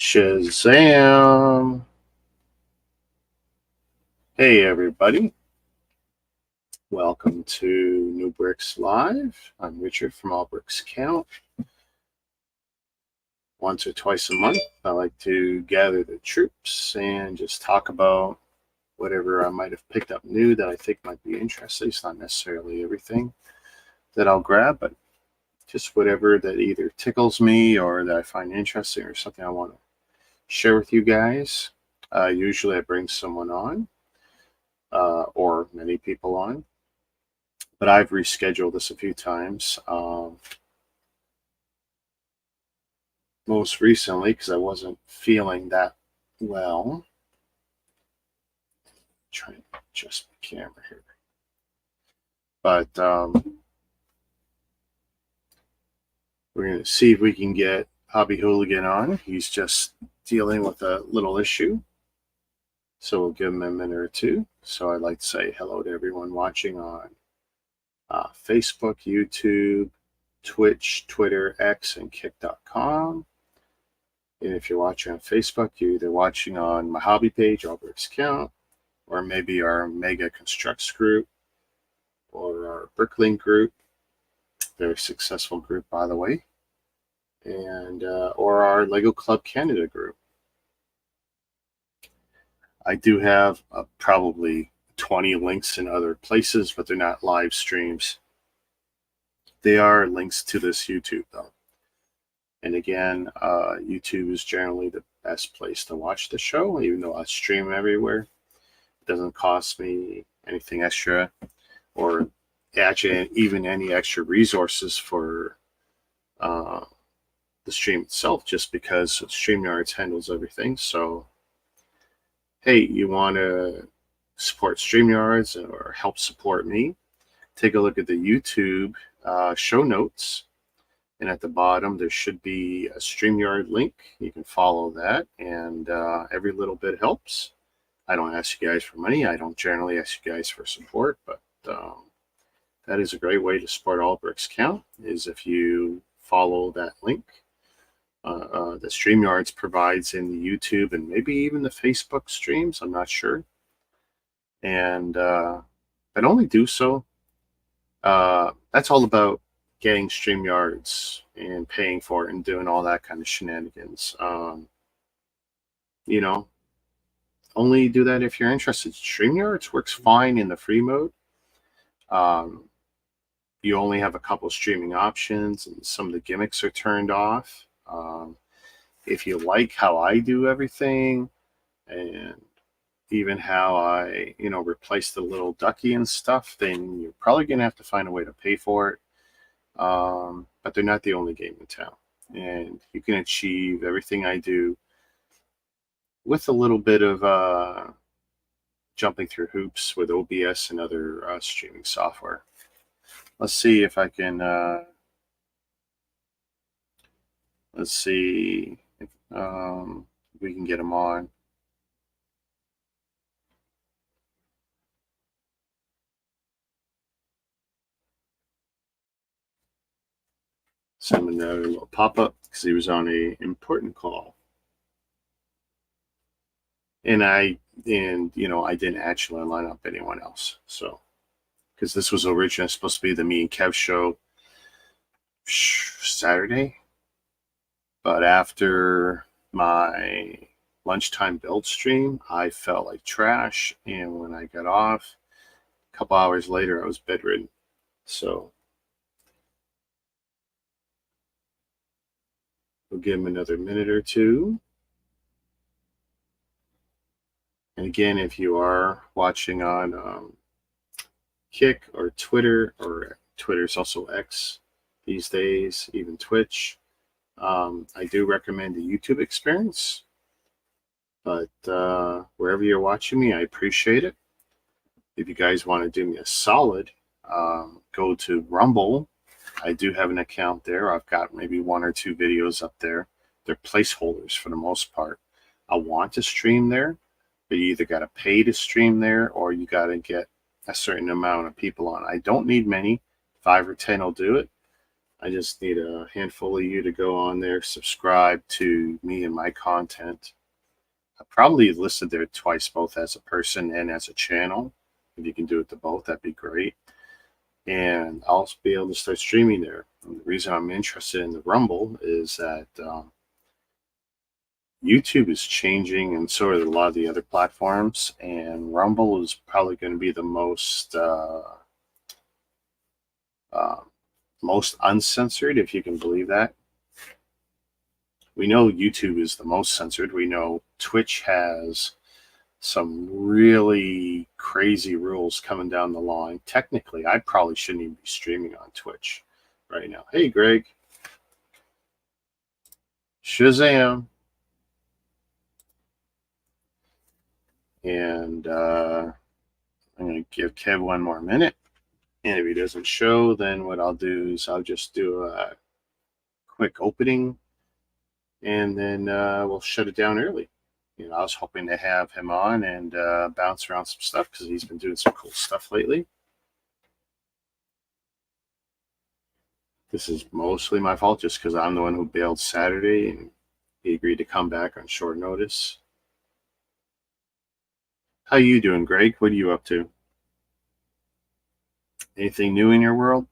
Shazam! Hey everybody, welcome to New Bricks Live. I'm Richard from All Bricks Count. Once or twice a month, I like to gather the troops and just talk about whatever I might have picked up new that I think might be interesting. It's not necessarily everything that I'll grab, but just whatever that either tickles me or that I find interesting or something I want to share with you guys. Usually I bring someone on. Or many people on, but I've rescheduled this a few times. Most recently, because I wasn't feeling that well. Trying to adjust my camera here, but we're going to see if we can get Hobby Hooligan on. He's just dealing with a little issue, so we'll give him a minute or two. So I'd like to say hello to everyone watching on Facebook, YouTube, Twitch, Twitter, X, and Kick.com. And if you're watching on Facebook, you're either watching on my hobby page, All Bricks Count, or maybe our Mega Constructs group, or our BrickLink group, very successful group, by the way, and or our Lego Club Canada group. I do have probably 20 links in other places, but they're not live streams. They are links to this YouTube, though. And again, YouTube is generally the best place to watch the show, even though I stream everywhere. It doesn't cost me anything extra, or actually even any extra resources for the stream itself, just because StreamYards handles everything. So, hey, you want to support StreamYards or help support me? Take a look at the YouTube show notes. And at the bottom, there should be a StreamYard link. You can follow that, and every little bit helps. I don't ask you guys for money. I don't generally ask you guys for support, but that is a great way to support All Bricks Count, is if you follow that link that StreamYards provides in the YouTube and maybe even the Facebook streams. I'm not sure. And but only do so. That's all about getting StreamYards and paying for it and doing all that kind of shenanigans. Only do that if you're interested. StreamYards works fine in the free mode. You only have a couple streaming options, and some of the gimmicks are turned off. If you like how I do everything, and even how I, replace the little ducky and stuff, then you're probably going to have to find a way to pay for it. But they're not the only game in town, and you can achieve everything I do with a little bit of jumping through hoops with OBS and other streaming software. Let's see if I can let's see if we can get them on. Send him another little pop-up because he was on a important call. And I didn't actually line up anyone else. So, because this was originally supposed to be the me and Kev show Saturday. But after my lunchtime build stream, I felt like trash. And when I got off, a couple hours later, I was bedridden. So, we'll give him another minute or two. And again, if you are watching on Kick or Twitter Twitter's also X these days, even Twitch, I do recommend the YouTube experience. But wherever you're watching me, I appreciate it. If you guys want to do me a solid, go to Rumble. I do have an account there. I've got maybe 1 or 2 videos up there. They're placeholders for the most part. I want to stream there, but you either got to pay to stream there or you got to get a certain amount of people on. I don't need many. 5 or 10 will do it. I just need a handful of you to go on there, subscribe to me and my content. I probably listed there twice, both as a person and as a channel. If you can do it to both, that'd be great. And I'll be able to start streaming there. And the reason I'm interested in the Rumble is that YouTube is changing, and so are a lot of the other platforms. And Rumble is probably going to be the most uncensored, if you can believe that. We know YouTube is the most censored. We know Twitch has some really crazy rules coming down the line. Technically, I probably shouldn't even be streaming on Twitch right now. Hey, Greg. Shazam. And I'm going to give Kev one more minute. And if he doesn't show, then what I'll do is I'll just do a quick opening, and then we'll shut it down early. You know, I was hoping to have him on and bounce around some stuff because he's been doing some cool stuff lately. This is mostly my fault just because I'm the one who bailed Saturday and he agreed to come back on short notice. How you doing, Greg? What are you up to? Anything new in your world?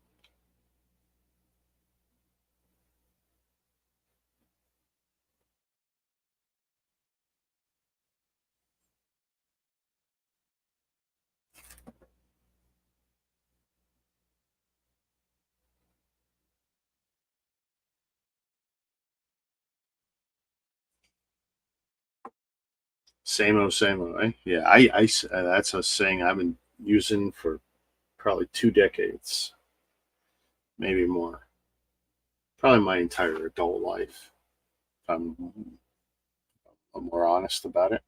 Same old, eh? Yeah, that's a saying I've been using for probably 2 decades, maybe more. Probably my entire adult life, if I'm more honest about it.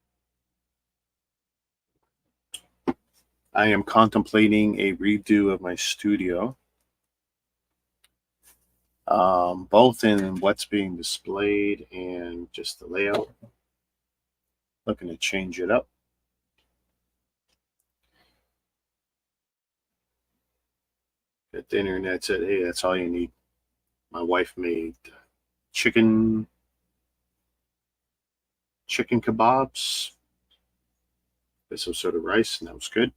I am contemplating a redo of my studio, both in what's being displayed and just the layout. Looking to change it up. At dinner, and that's it. Hey, that's all you need. My wife made chicken kebabs with some sort of rice, and that was good.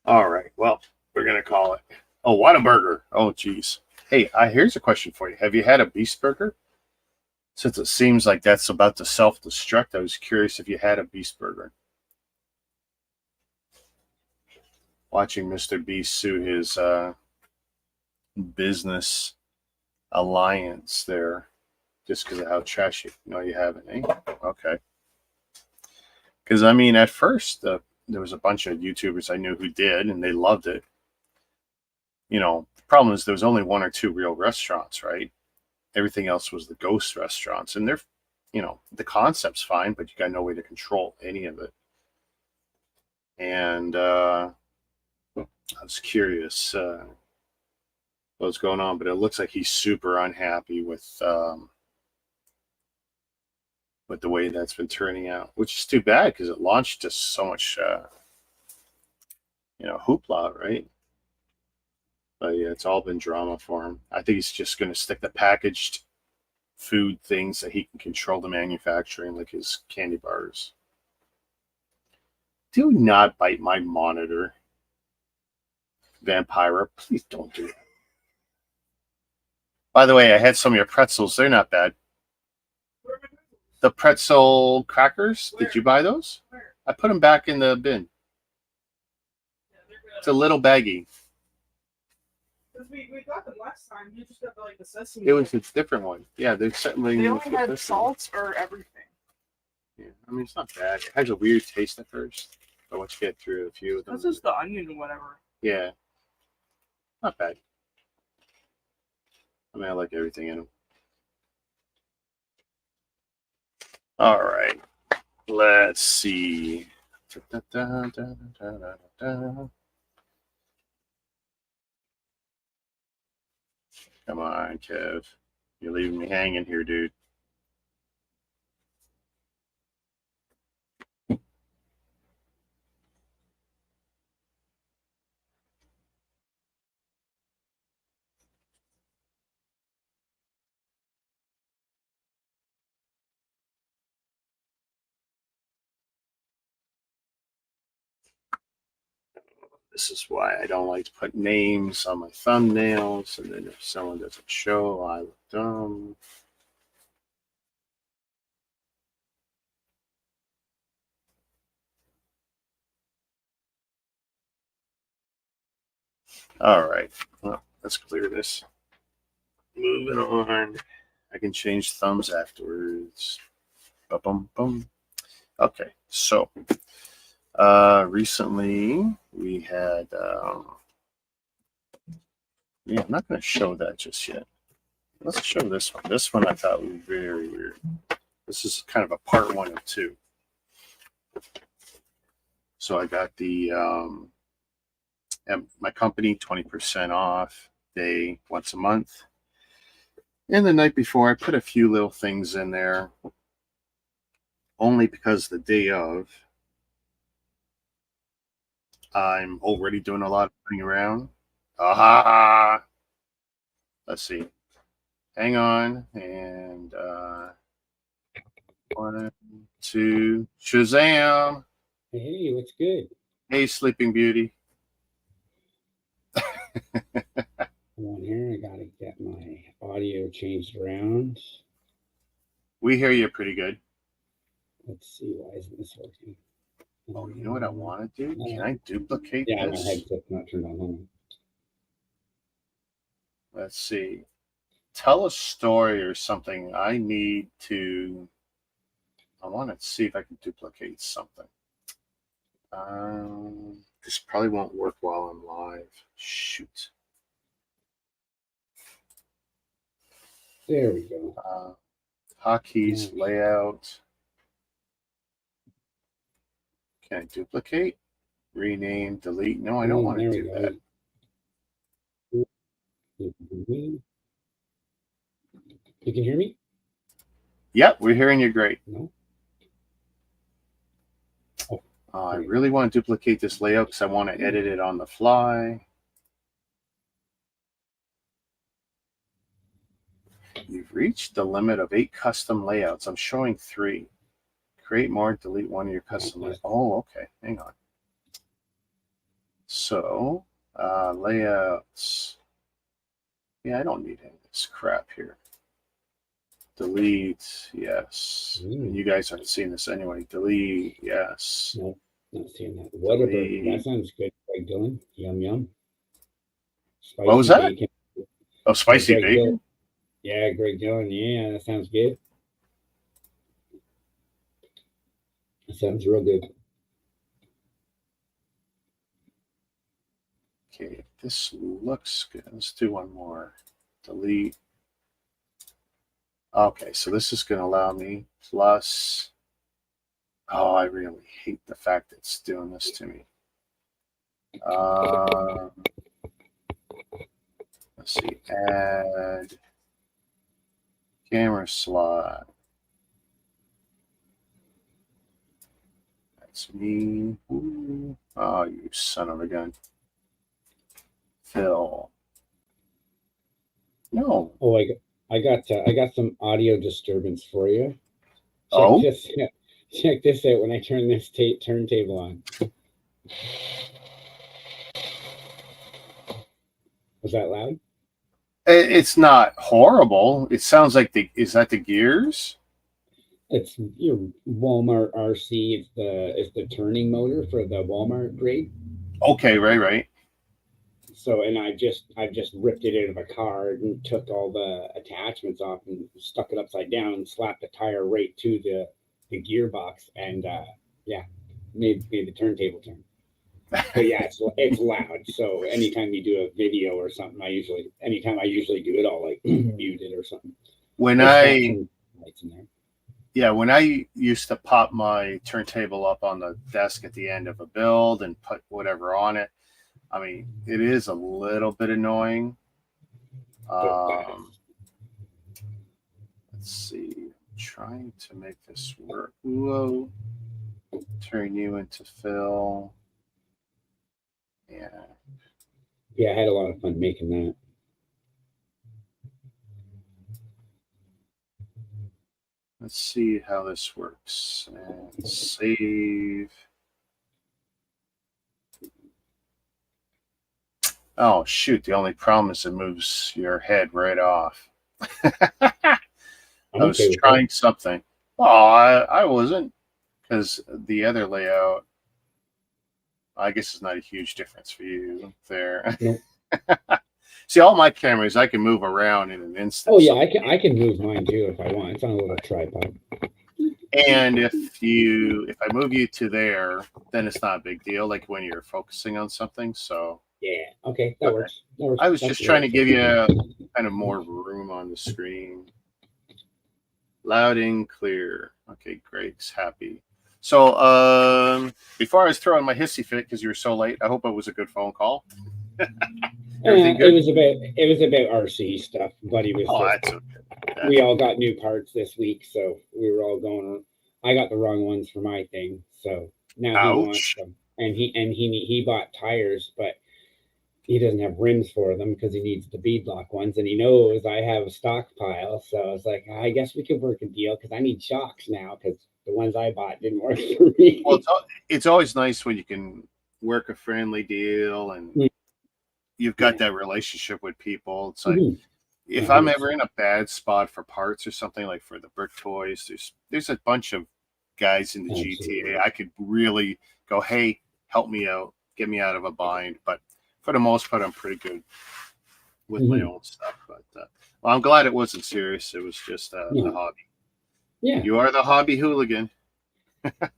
All right, well, we're gonna call it. Oh, what a burger! Oh, geez. Hey, here's a question for you. Have you had a beast burger? Since it seems like that's about to self-destruct, I was curious if you had a beast burger. Watching Mr. Beast sue his business alliance there just because of how trashy. No, you haven't, eh? Okay. Because, I mean, at first, there was a bunch of YouTubers I knew who did, and they loved it. You know, the problem is there was only 1 or 2 real restaurants, right? Everything else was the ghost restaurants. And they're, you know, the concept's fine, but you got no way to control any of it. And I was curious what was going on, but it looks like he's super unhappy with the way that's been turning out, which is too bad because it launched just so much, hoopla, right? But yeah, it's all been drama for him. I think he's just going to stick to packaged food things that he can control the manufacturing, like his candy bars. Do not bite my monitor, Vampira. Please don't do that. By the way, I had some of your pretzels. They're not bad. The pretzel crackers, did you buy those? I put them back in the bin. It's a little baggy. We got them last time. You just got the sesame. It was a different one. Yeah, they only had salts or everything. Yeah, I mean, it's not bad. It has a weird taste at first, but once you get through a few of them, that's just the onion or whatever. Yeah, not bad. I mean, I like everything in them. All right, let's see. Come on, Kev. You're leaving me hanging here, dude. This is why I don't like to put names on my thumbnails, and then if someone doesn't show, I look dumb. All right, well, let's clear this. Moving on. I can change thumbs afterwards. Ba-bum, bum. Okay, so recently we had, yeah, I'm not going to show that just yet. Let's show this one. This one I thought was very weird. This is kind of a part 1 of 2. So I got the at my company 20% off day once a month. And the night before, I put a few little things in there, only because the day of, I'm already doing a lot of putting around. Aha! Let's see. Hang on. And 1, 2, Shazam! Hey, what's good? Hey, Sleeping Beauty. Come on here, I gotta get my audio changed around. We hear you pretty good. Let's see, why isn't this working? Oh, you know what I want to do? Can I duplicate Yeah, this? my headset's not turned on. Let's see. Tell a story or something. I need to. I want to see if I can duplicate something. This probably won't work while I'm live. Shoot. There we go. Hotkeys, layout. Can I duplicate? Rename, delete. No, I don't want to do that. You can hear me? Yep, we're hearing you great. No. I really want to duplicate this layout because I want to edit it on the fly. You've reached the limit of 8 custom layouts. I'm showing 3. Create more, delete one of your custom layouts. Oh, okay. Hang on. So, layouts. Yeah, I don't need any of this crap here. Delete, yes. You guys aren't seeing this anyway. Delete, yes. No, not seeing that. What about that? Sounds good, Greg Dillon. Yum yum. Spicy what was that? Bacon. Oh, spicy bacon? Dillon. Yeah, Greg Dillon. Yeah, that sounds good. That sounds real good. Okay, this looks good. Let's do one more. Delete. Okay, so this is going to allow me plus. Oh, I really hate the fact that it's doing this to me. Let's see. Add camera slot. That's me. Ooh. Oh, you son of a gun. Fill. No. Oh, I got some audio disturbance for you. Check this out when I turn this turntable on. Was that loud? It's not horrible. It sounds like is that the gears? It's your Walmart RC. It's the turning motor for the Walmart grade. Okay, right. So, and I've just ripped it out of a car and took all the attachments off and stuck it upside down and slapped the tire right to the gearbox and made the turntable turn. But yeah, it's loud. So anytime you do a video or something, anytime I usually do it, I'll like mute it or something. When I used to pop my turntable up on the desk at the end of a build and put whatever on it, I mean, it is a little bit annoying. Let's see. I'm trying to make this work. Whoa. Turn you into Phil. Yeah, I had a lot of fun making that. Let's see how this works. And save. Oh, shoot. The only problem is it moves your head right off. I'm I was okay with trying something. Oh, I wasn't. Because the other layout, I guess it's not a huge difference for you there. Nope. See, all my cameras, I can move around in an instant. Oh yeah, I can move mine too if I want. It's on a little tripod. And if I move you to there, then it's not a big deal. Like when you're focusing on something. So Yeah. Okay, that works. That works. I was That's just trying to works. give you kind of more room on the screen. Loud and clear. Okay, Greg's happy. So before I was throwing my hissy fit because you were so late, I hope it was a good phone call. Everything good? It was about RC stuff. Buddy was. Oh, just, that's okay. we all got new parts this week, so we were all going. I got the wrong ones for my thing, so now he wants them, and he bought tires, but he doesn't have rims for them because he needs the beadlock ones, and he knows I have a stockpile. So I was like, I guess we could work a deal because I need shocks now because the ones I bought didn't work for me. Well, it's always nice when you can work a friendly deal and you've got that relationship with people. It's like if I'm ever in a bad spot for parts or something, like for the Brick Toys, there's a bunch of guys in the GTA. I could really go, hey, help me out, get me out of a bind. But for the most part, I'm pretty good with my own stuff. But well, I'm glad it wasn't serious. It was just a hobby. Yeah. You are the hobby hooligan.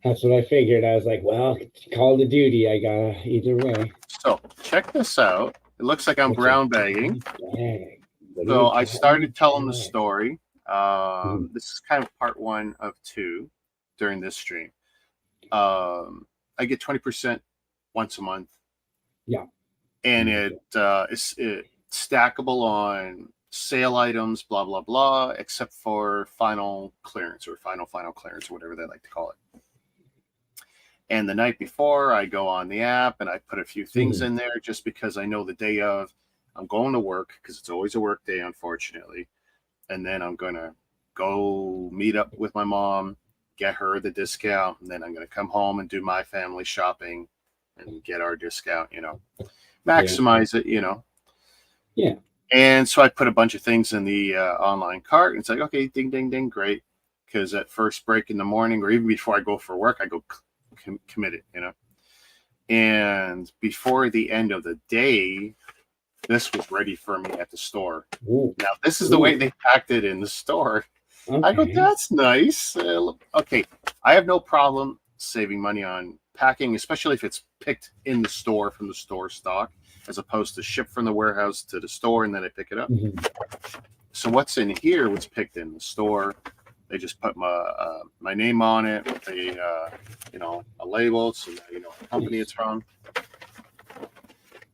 That's what I figured. I was like, well, call to duty. I got either way. So check this out. It looks like I'm brown bagging. Bag. So I started telling the story. This is kind of part 1 of 2 during this stream. I get 20% once a month. Yeah. And it's stackable on sale items, blah, blah, blah, except for final clearance or final clearance or whatever they like to call it. And the night before, I go on the app and I put a few things in there just because I know the day of I'm going to work, because it's always a work day, unfortunately. And then I'm going to go meet up with my mom, get her the discount, and then I'm going to come home and do my family shopping and get our discount, maximize it, Yeah. And so I put a bunch of things in the online cart, and it's like, okay, ding, ding, ding, great. Because at first break in the morning, or even before I go for work, I go commit it, And before the end of the day, this was ready for me at the store. Ooh. Now, this is the way they packed it in the store. Okay. I go, that's nice. Okay, I have no problem saving money on packing, especially if it's picked in the store from the store stock, as opposed to shipped from the warehouse to the store and then I pick it up. So what's in here was picked in the store. They just put my name on it with a label, so now you know what company it's from.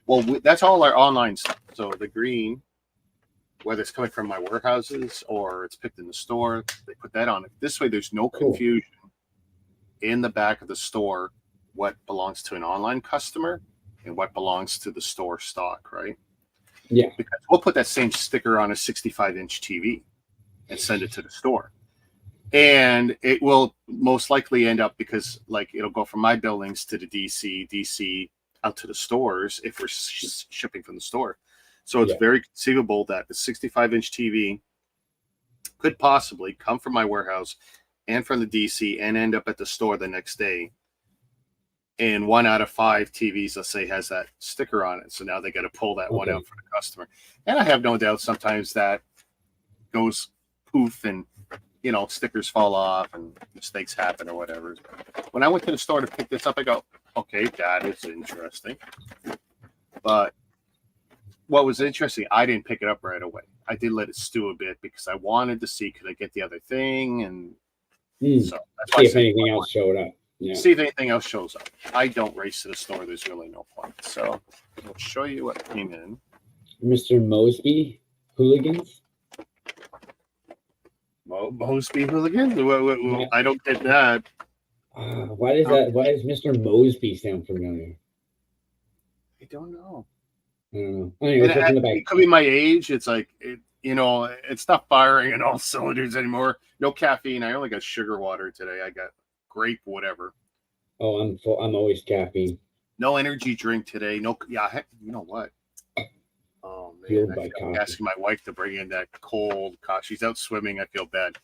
Well, that's all our online stuff. So the green, whether it's coming from my warehouses or it's picked in the store, they put that on it. This way, there's no confusion in the back of the store what belongs to an online customer and what belongs to the store stock, right? Yeah. Because we'll put that same sticker on a 65-inch TV and send it to the store. And it will most likely end up, because it'll go from my buildings to the DC out to the stores if we're shipping from the store. So it's very conceivable that the 65-inch TV could possibly come from my warehouse and from the DC and end up at the store the next day. And 1 out of 5 TVs, let's say, has that sticker on it. So now they got to pull that one out for the customer. And I have no doubt sometimes that goes poof and, stickers fall off and mistakes happen or whatever. When I went to the store to pick this up, I go, okay, that is interesting. But what was interesting, I didn't pick it up right away. I did let it stew a bit because I wanted to see, could I get the other thing? And so that's why see if anything else showed up. Yeah. See if anything else shows up. I don't race to the store. There's really no point. So I'll show you what came in. Mr. Mosby Hooligans. Mosby Hooligans? I don't get that. Why does that? Why does Mr. Mosby sound familiar? I don't know. I don't know. Anyway, it could be my age. It's like it's not firing on all cylinders anymore. No caffeine. I only got sugar water today. I got grape whatever. Oh, I'm full. I'm always caffeine. No energy drink today. No. Yeah. You know what? Oh man, Fueled I by feel like coffee. asking my wife to bring in that cold coffee. She's out swimming. I feel bad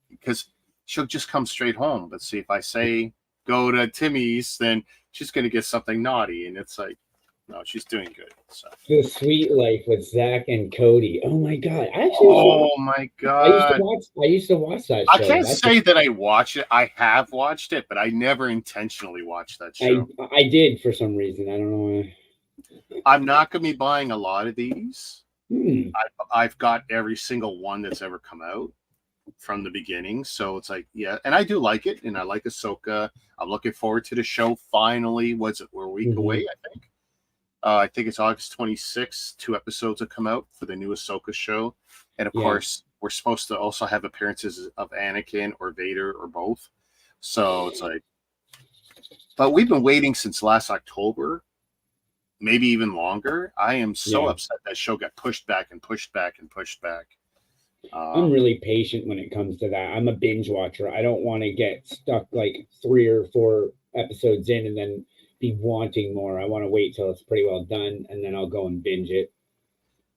because she'll just come straight home. But see, if I say go to Timmy's, then she's going to get something naughty, and it's like, no, she's doing good. So. The Sweet Life with Zach and Cody. Oh my god! Oh my god! I used to watch that I show. can't say that I watch it. I have watched it, but I never intentionally watched that show. I did for some reason. I don't know why. I'm not going to be buying a lot of these. Hmm. I've got every single one that's ever come out from the beginning. So it's like, yeah. And I do like it. And I like Ahsoka. I'm looking forward to the show finally. We're a week away, I think. I think it's August 26th. 2 episodes will come out for the new Ahsoka show. And of course, we're supposed to also have appearances of Anakin or Vader or both. So it's like, but we've been waiting since last October, maybe even longer. I am so upset that show got pushed back and pushed back and pushed back. I'm really patient when it comes to that. I'm a binge watcher. I don't want to get stuck like 3 or 4 episodes in and then be wanting more. I want to wait till it's pretty well done and then I'll go and binge it.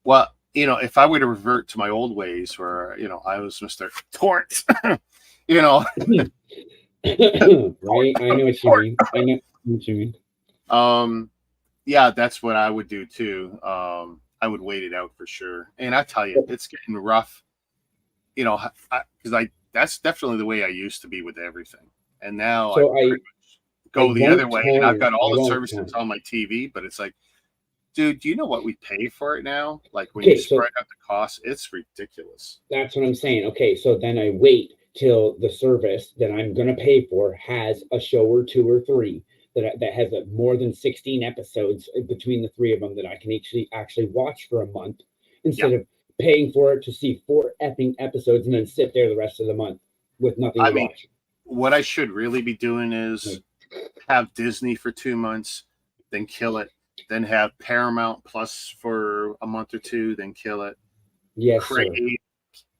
Well, if I were to revert to my old ways where, I was Mr. Torrent, Right? I know what you mean. I know what you mean. Yeah, that's what I would do too. I would wait it out for sure. And I tell you, it's getting rough, because that's definitely the way I used to be with everything. And now I go the other way, and I've got all the services on my TV, but it's like, dude, do you know what we pay for it now? Like when you spread out the cost, it's ridiculous. That's what I'm saying. Okay, so then I wait till the service that I'm going to pay for has a show or 2 or 3 that has more than 16 episodes between the 3 of them that I can actually watch for a month instead of paying for it to see 4 epping episodes and then sit there the rest of the month with nothing to watch. What I should really be doing is have Disney for 2 months, then kill it. Then have Paramount Plus for a month or 2, then kill it. Yes, Create,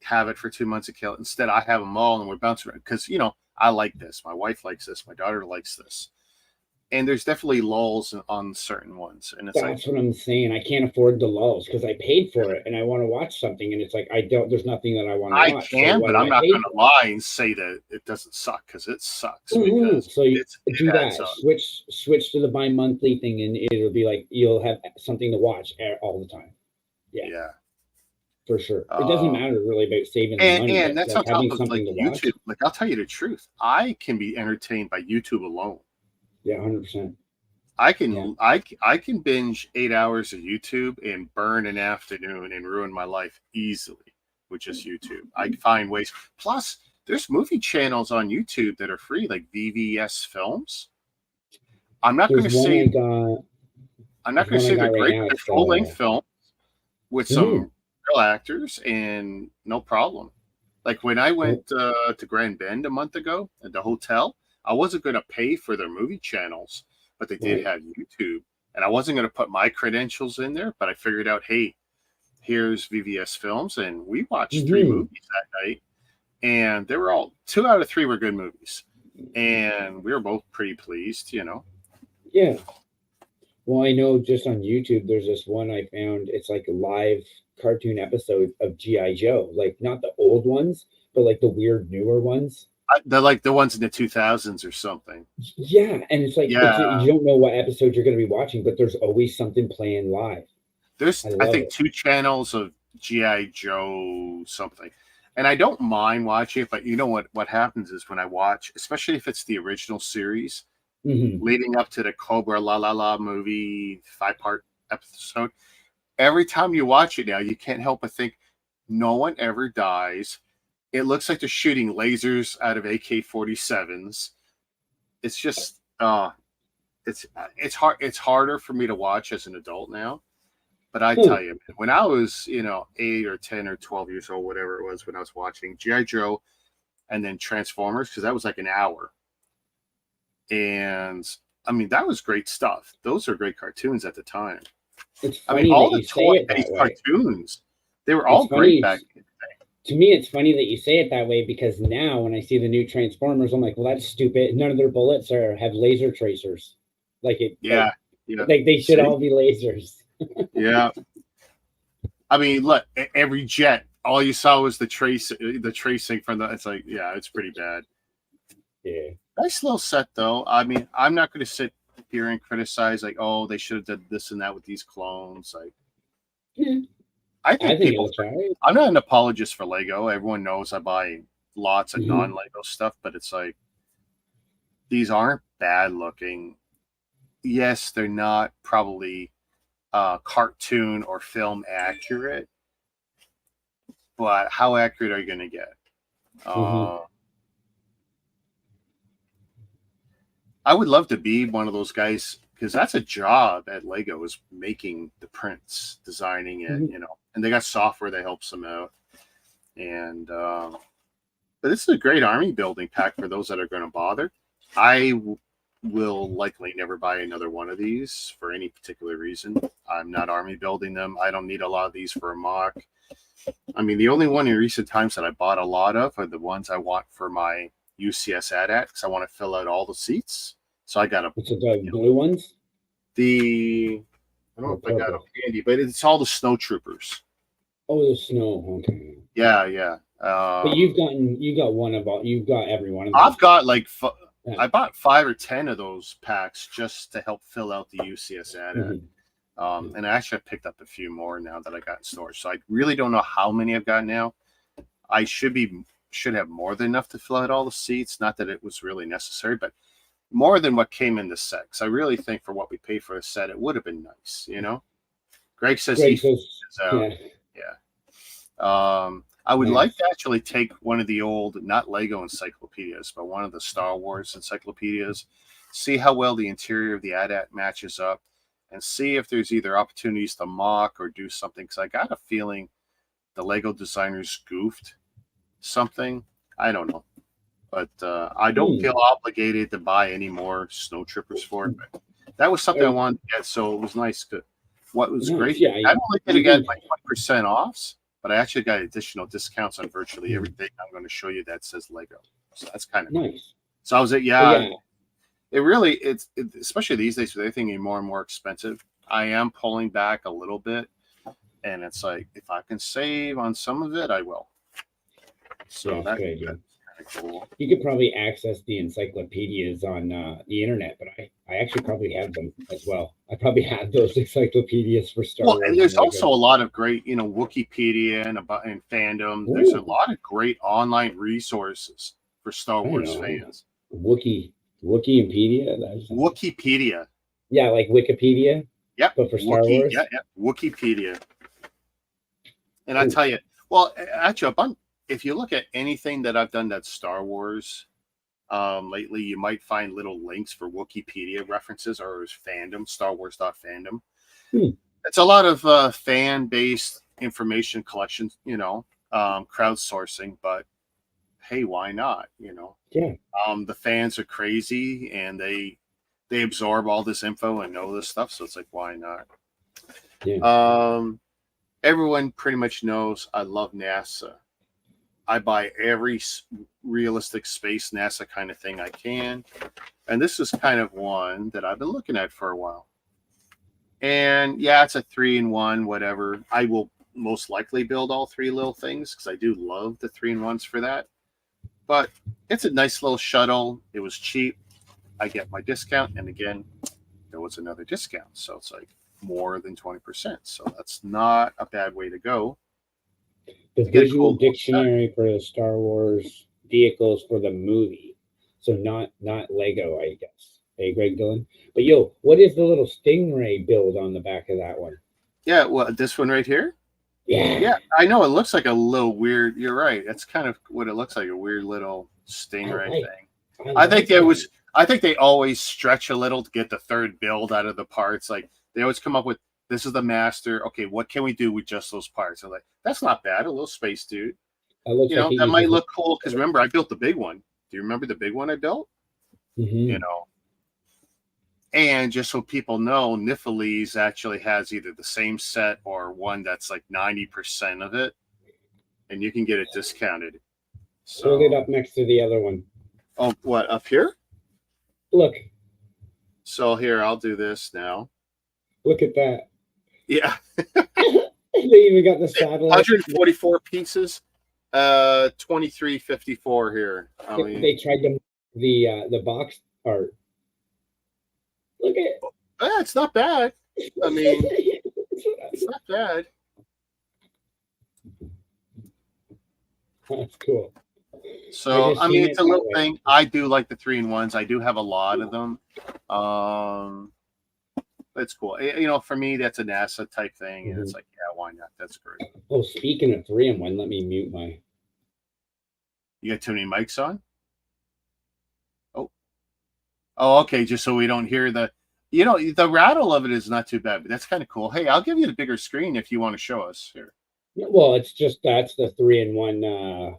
have it for 2 months and kill it. Instead, I have them all and we're bouncing around because, I like this. My wife likes this. My daughter likes this. And there's definitely lulls on certain ones. And it's that's what I'm saying. I can't afford the lulls because I paid for it and I want to watch something. And it's like, there's nothing that I want to watch. I can, but I'm not going to lie and say that it doesn't suck because it sucks. Because so you do that. Switch to the bi-monthly thing and it'll be like, you'll have something to watch all the time. Yeah. For sure. It doesn't matter really about saving the money. And that's like on top of YouTube. Like, I'll tell you the truth. I can be entertained by YouTube alone. Yeah, 100%. I can binge 8 hours of YouTube and burn an afternoon and ruin my life easily with just YouTube. I find ways. Plus, there's movie channels on YouTube that are free, like VVS Films. I'm not going to say they're great. They're full-length films with some real actors and no problem. Like when I went to Grand Bend a month ago at the hotel, I wasn't going to pay for their movie channels, but they did have YouTube. And I wasn't going to put my credentials in there, but I figured out, hey, here's VVS Films. And we watched 3 movies that night. And they were all 2 out of 3 were good movies. And we were both pretty pleased, Yeah. Well, I know just on YouTube, there's this one I found. It's like a live cartoon episode of G.I. Joe. Like not the old ones, but like the weird newer ones. They're like the ones in the 2000s or something. Yeah, and it's like you don't know what episode you're going to be watching, but there's always something playing live. There's, I think, 2 channels of G.I. Joe something. And I don't mind watching it, but you know what happens is when I watch, especially if it's the original series, leading up to the Cobra La La La movie 5-part episode, every time you watch it now, you can't help but think, no one ever dies. It looks like they're shooting lasers out of AK-47s. It's just, it's hard. It's harder for me to watch as an adult now. But I tell you, when I was, 8 or 10 or 12 years old, whatever it was, when I was watching G.I. Joe and then Transformers, because that was like an hour. And I mean, that was great stuff. Those are great cartoons at the time. It's funny all the toy-based cartoons, they were all great back in the day. To me, it's funny that you say it that way because now when I see the new Transformers, I'm like, well, that's stupid. None of their bullets have laser tracers. Like it. Yeah. Like they should all be lasers. Yeah. I mean, look, every jet, all you saw was the tracing from the. It's like, yeah, it's pretty bad. Yeah. Nice little set, though. I mean, I'm not going to sit here and criticize like, oh, they should have done this and that with these clones. Like, I think it people. looks all right. I'm not an apologist for Lego. Everyone knows I buy lots of non-Lego stuff, but it's like these aren't bad looking. Yes, they're not probably cartoon or film accurate, but how accurate are you going to get? I would love to be one of those guys because that's a job at Lego is making the prints, designing it, and they got software that helps them out. And but this is a great army building pack for those that are going to bother. I will likely never buy another one of these for any particular reason. I'm not army building them. I don't need a lot of these for a mock. I mean, the only one in recent times that I bought a lot of are the ones I want for my UCS AT-AT because I want to fill out all the seats. So I got the blue ones? I don't know if I got them handy, but it's all the snow troopers. Oh, the snow. Okay. Yeah. But you've got every one of them. I've got like I bought 5 or 10 of those packs just to help fill out the UCS AT-AT. And actually I picked up a few more now that I got in storage. So I really don't know how many I've got now. I should have more than enough to fill out all the seats. Not that it was really necessary, but more than what came in the set. Because I really think for what we paid for the set, it would have been nice, Greg says he is out. Yeah. I would like to actually take one of the old, not Lego encyclopedias, but one of the Star Wars encyclopedias, see how well the interior of the AT-AT matches up, and see if there's either opportunities to mock or do something. Because I got a feeling the Lego designers goofed something. I don't know. But I don't feel obligated to buy any more snow troopers for it. But that was something I wanted to get, so it was nice. What was great, I only did get like 20% offs, but I actually got additional discounts on virtually everything I'm going to show you that says Lego. So that's kind of nice. So I was it really, it's especially these days with everything getting more and more expensive. I am pulling back a little bit, and it's like if I can save on some of it, I will. So that's kind of cool. You could probably access the encyclopedias on the internet, but I actually probably have them as well. I probably have those encyclopedias for Star Wars. And there's also a lot of great, Wookiepedia and fandom. There's a lot of great online resources for Star Wars fans. Wookiepedia? Wookiepedia. Yeah, like Wikipedia? Yep. But for Star Wars? Yeah, Wookiepedia. And I tell you, well, actually, if you look at anything that I've done that's Star Wars lately, you might find little links for Wookiepedia references or fandom, Star Wars.fandom. It's a lot of fan-based information collections, crowdsourcing, but hey, why not? Yeah. The fans are crazy and they absorb all this info and know this stuff, so it's like, why not? Yeah. Everyone pretty much knows I love NASA. I buy every realistic space NASA kind of thing I can. And this is kind of one that I've been looking at for a while. And yeah, it's a 3-in-1, whatever. I will most likely build all 3 little things because I do love the 3-in-1s for that. But it's a nice little shuttle. It was cheap. I get my discount. And again, there was another discount. So it's like more than 20%. So that's not a bad way to go. The visual dictionary for the Star Wars vehicles for the movie. So not Lego, I guess. Hey, Greg Dillon. But what is the little Stingray build on the back of that one? Yeah, well, this one right here? Yeah, I know. It looks like a little weird. You're right. That's kind of what it looks like, a weird little Stingray thing. I think they always stretch a little to get the third build out of the parts. Like they always come up with, this is the master. Okay, what can we do with just those parts? I'm like, that's not bad. A little space dude. That might look cool because remember, I built the big one. Do you remember the big one I built? And just so people know, Nifeliz actually has either the same set or one that's like 90% of it, and you can get it discounted. So hold it up next to the other one. Oh, what, up here? Look. So here, I'll do this now. Look at that. Yeah. They even got the satellite. 144 pieces, 23.54 here. I mean, They tried to the box art. Look at yeah, it's not bad. I mean, it's not bad. That's cool. So I mean, seen it's it a that little way. thing. I do like the 3-in-1s. I do have a lot of them. It's cool. You know, for me, that's a NASA type thing, and it's like, yeah, why not? That's great. Oh, speaking of 3-in-1, let me mute my. You got too many mics on? Oh, okay. Just so we don't hear the, you know, the rattle of it is not too bad, but that's kind of cool. Hey, I'll give you the bigger screen if you want to show us here. Well, it's just that's the 3-in-1,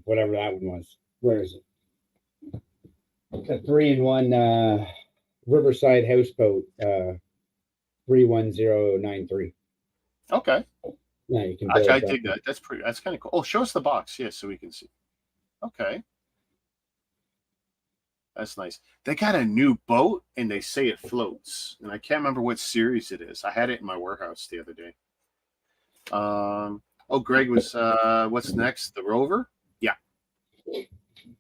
whatever that one was. Where is it? The 3-in-1 Riverside Houseboat 31093. Okay. Yeah, you can. Actually, I dig that. That's pretty. That's kind of cool. Oh, show us the box, yeah, so we can see. Okay. That's nice. They got a new boat and they say it floats. And I can't remember what series it is. I had it in my warehouse the other day. Oh, Greg was what's next? The Rover? Yeah.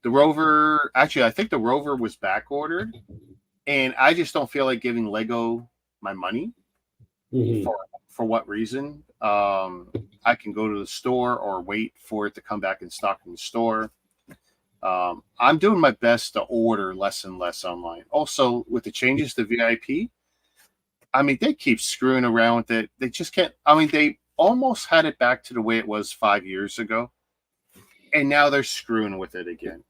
The Rover, actually, I think the Rover was back ordered. And I just don't feel like giving Lego my money. For what reason? I can go to the store or wait for it to come back in stock in the store. I'm doing my best to order less and less online. Also, with the changes to VIP, I mean, they keep screwing around with it. They just can't. I mean, they almost had it back to the way it was 5 years ago, and now they're screwing with it again.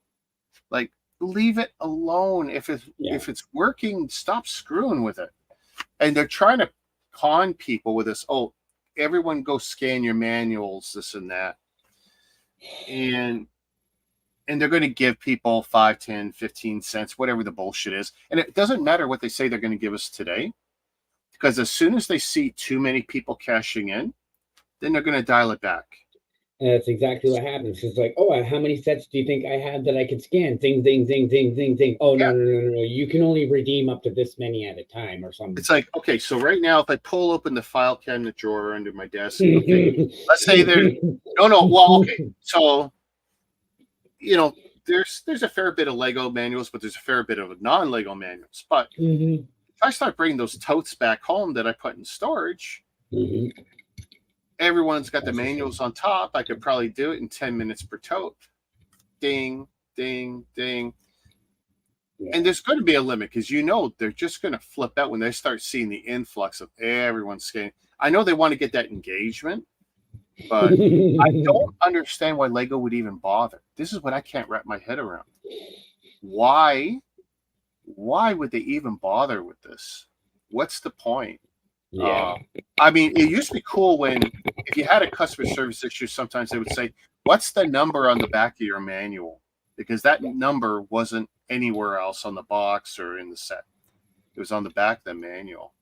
Like, leave it alone. If it's working, stop screwing with it. And they're trying to con people with this. Oh, everyone go scan your manuals, this and that, and they're going to give people 5, 10, 15 cents, whatever the bullshit is. And it doesn't matter what they say they're going to give us today, because as soon as they see too many people cashing in, then they're going to dial it back. And that's exactly what happens. It's like, oh, how many sets do you think I have that I could scan? Ding, ding, ding, ding, ding, ding. Oh, no. You can only redeem up to this many at a time or something. It's like, okay, so right now, if I pull open the file cabinet drawer under my desk, okay, let's say there's, well, okay, so, you know, there's a fair bit of Lego manuals, but there's a fair bit of non-Lego manuals. But if I start bringing those totes back home that I put in storage, everyone's got the manuals on top. I could probably do it in 10 minutes per tote. Ding, ding, ding. Yeah. And there's going to be a limit, because they're just going to flip out when they start seeing the influx of everyone scanning. I know they want to get that engagement, but I don't understand why Lego would even bother. This is what I can't wrap my head around. Why would they even bother with this? What's the point? Yeah. I mean, it used to be cool when, if you had a customer service issue, sometimes they would say, what's the number on the back of your manual? Because that number wasn't anywhere else on the box or in the set. It was on the back of the manual.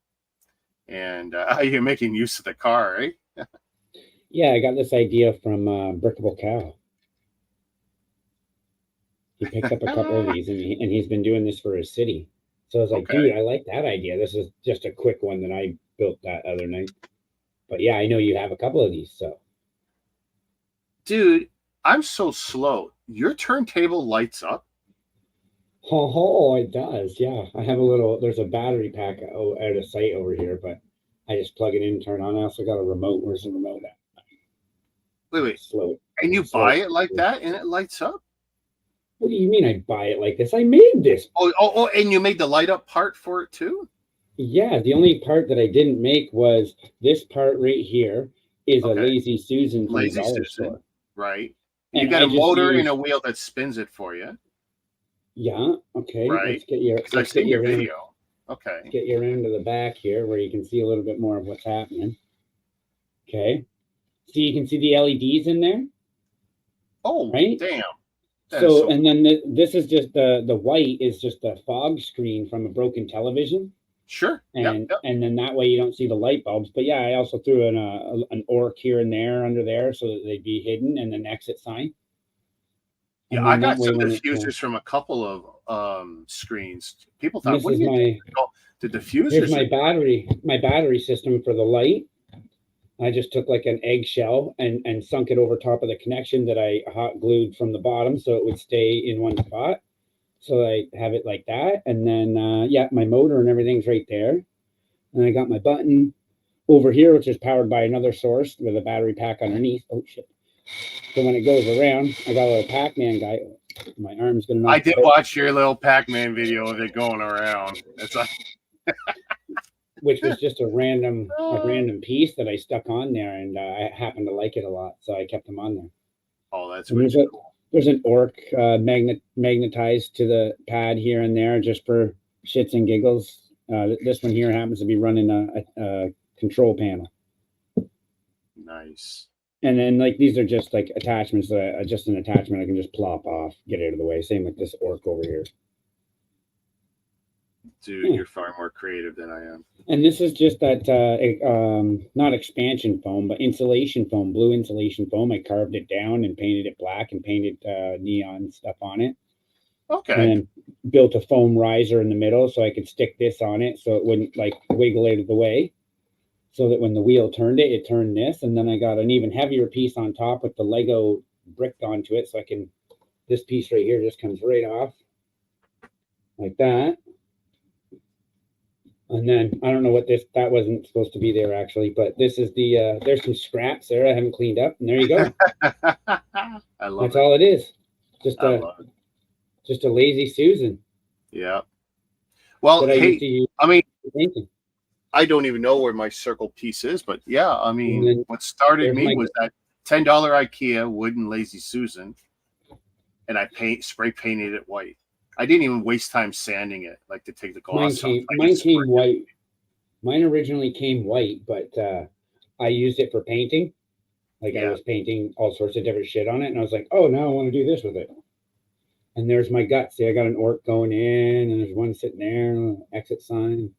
And you're making use of the car, right? Yeah, I got this idea from Brickable Cow. He picked up a couple of these, and he's been doing this for his city. So I was like, dude, I like that idea. This is just a quick one that I built that other night. But yeah, I know you have a couple of these, so. Dude, I'm so slow. Your turntable lights up? Oh, it does. Yeah, I have there's a battery pack out of sight over here, but I just plug it in and turn on. I also got a remote. Where's the remote at? Wait. Slow. And you buy it like that and it lights up? What do you mean I buy it like this? I made this. Oh, and you made the light up part for it too? Yeah, the only part that I didn't make was this part right here is a Lazy Susan from the dollar store. Right. And you got a motor and a wheel that spins it for you. Yeah, okay. Right. Let's get your video. Okay. Let's get you around to the back here where you can see a little bit more of what's happening. Okay. So you can see the LEDs in there. Oh, right? Damn. So, and then this is just the white is just the fog screen from a broken television. Sure. And then that way you don't see the light bulbs. But yeah, I also threw in an orc here and there under there so that they'd be hidden, and an exit sign. Yeah, I got some diffusers from a couple of screens. People thought, the diffusers. Here's my battery system for the light. I just took like an eggshell and sunk it over top of the connection that I hot glued from the bottom so it would stay in one spot. So I have it like that. And then, yeah, my motor and everything's right there. And I got my button over here, which is powered by another source with a battery pack underneath. Oh, shit. So when it goes around, I got a little Pac-Man guy. My arm's going to knock. I did watch your little Pac-Man video of it going around. It's like... which was just a random piece that I stuck on there, and I happened to like it a lot, so I kept them on there. Oh, that's really cool. There's an orc magnetized to the pad here and there just for shits and giggles. This one here happens to be running a control panel. Nice. And then like these are just like attachments that just an attachment I can just plop off, get out of the way. Same with this orc over here. Dude, you're far more creative than I am. And this is just that, not expansion foam, but insulation foam, blue insulation foam. I carved it down and painted it black and painted neon stuff on it. Okay. And then built a foam riser in the middle so I could stick this on it so it wouldn't like wiggle out of the way. So that when the wheel turned it, it turned this. And then I got an even heavier piece on top with the Lego bricked onto it. So I can, this piece right here just comes right off like that. And then I don't know what that wasn't supposed to be there actually, but this is the there's some scraps there I haven't cleaned up, and there you go. I love That's all it is. Just a lazy Susan. Yeah. Well, hey, I mean, painting. I don't even know where my circle piece is, but yeah, I mean, what started me was that $10 IKEA wooden lazy Susan, and I spray painted it white. I didn't even waste time sanding it, like to take the gloss off. Mine came white. Mine originally came white, but I used it for painting. Like I was painting all sorts of different shit on it, and I was like, oh, now I want to do this with it. And there's my gut. See, I got an orc going in, and there's one sitting there, exit sign,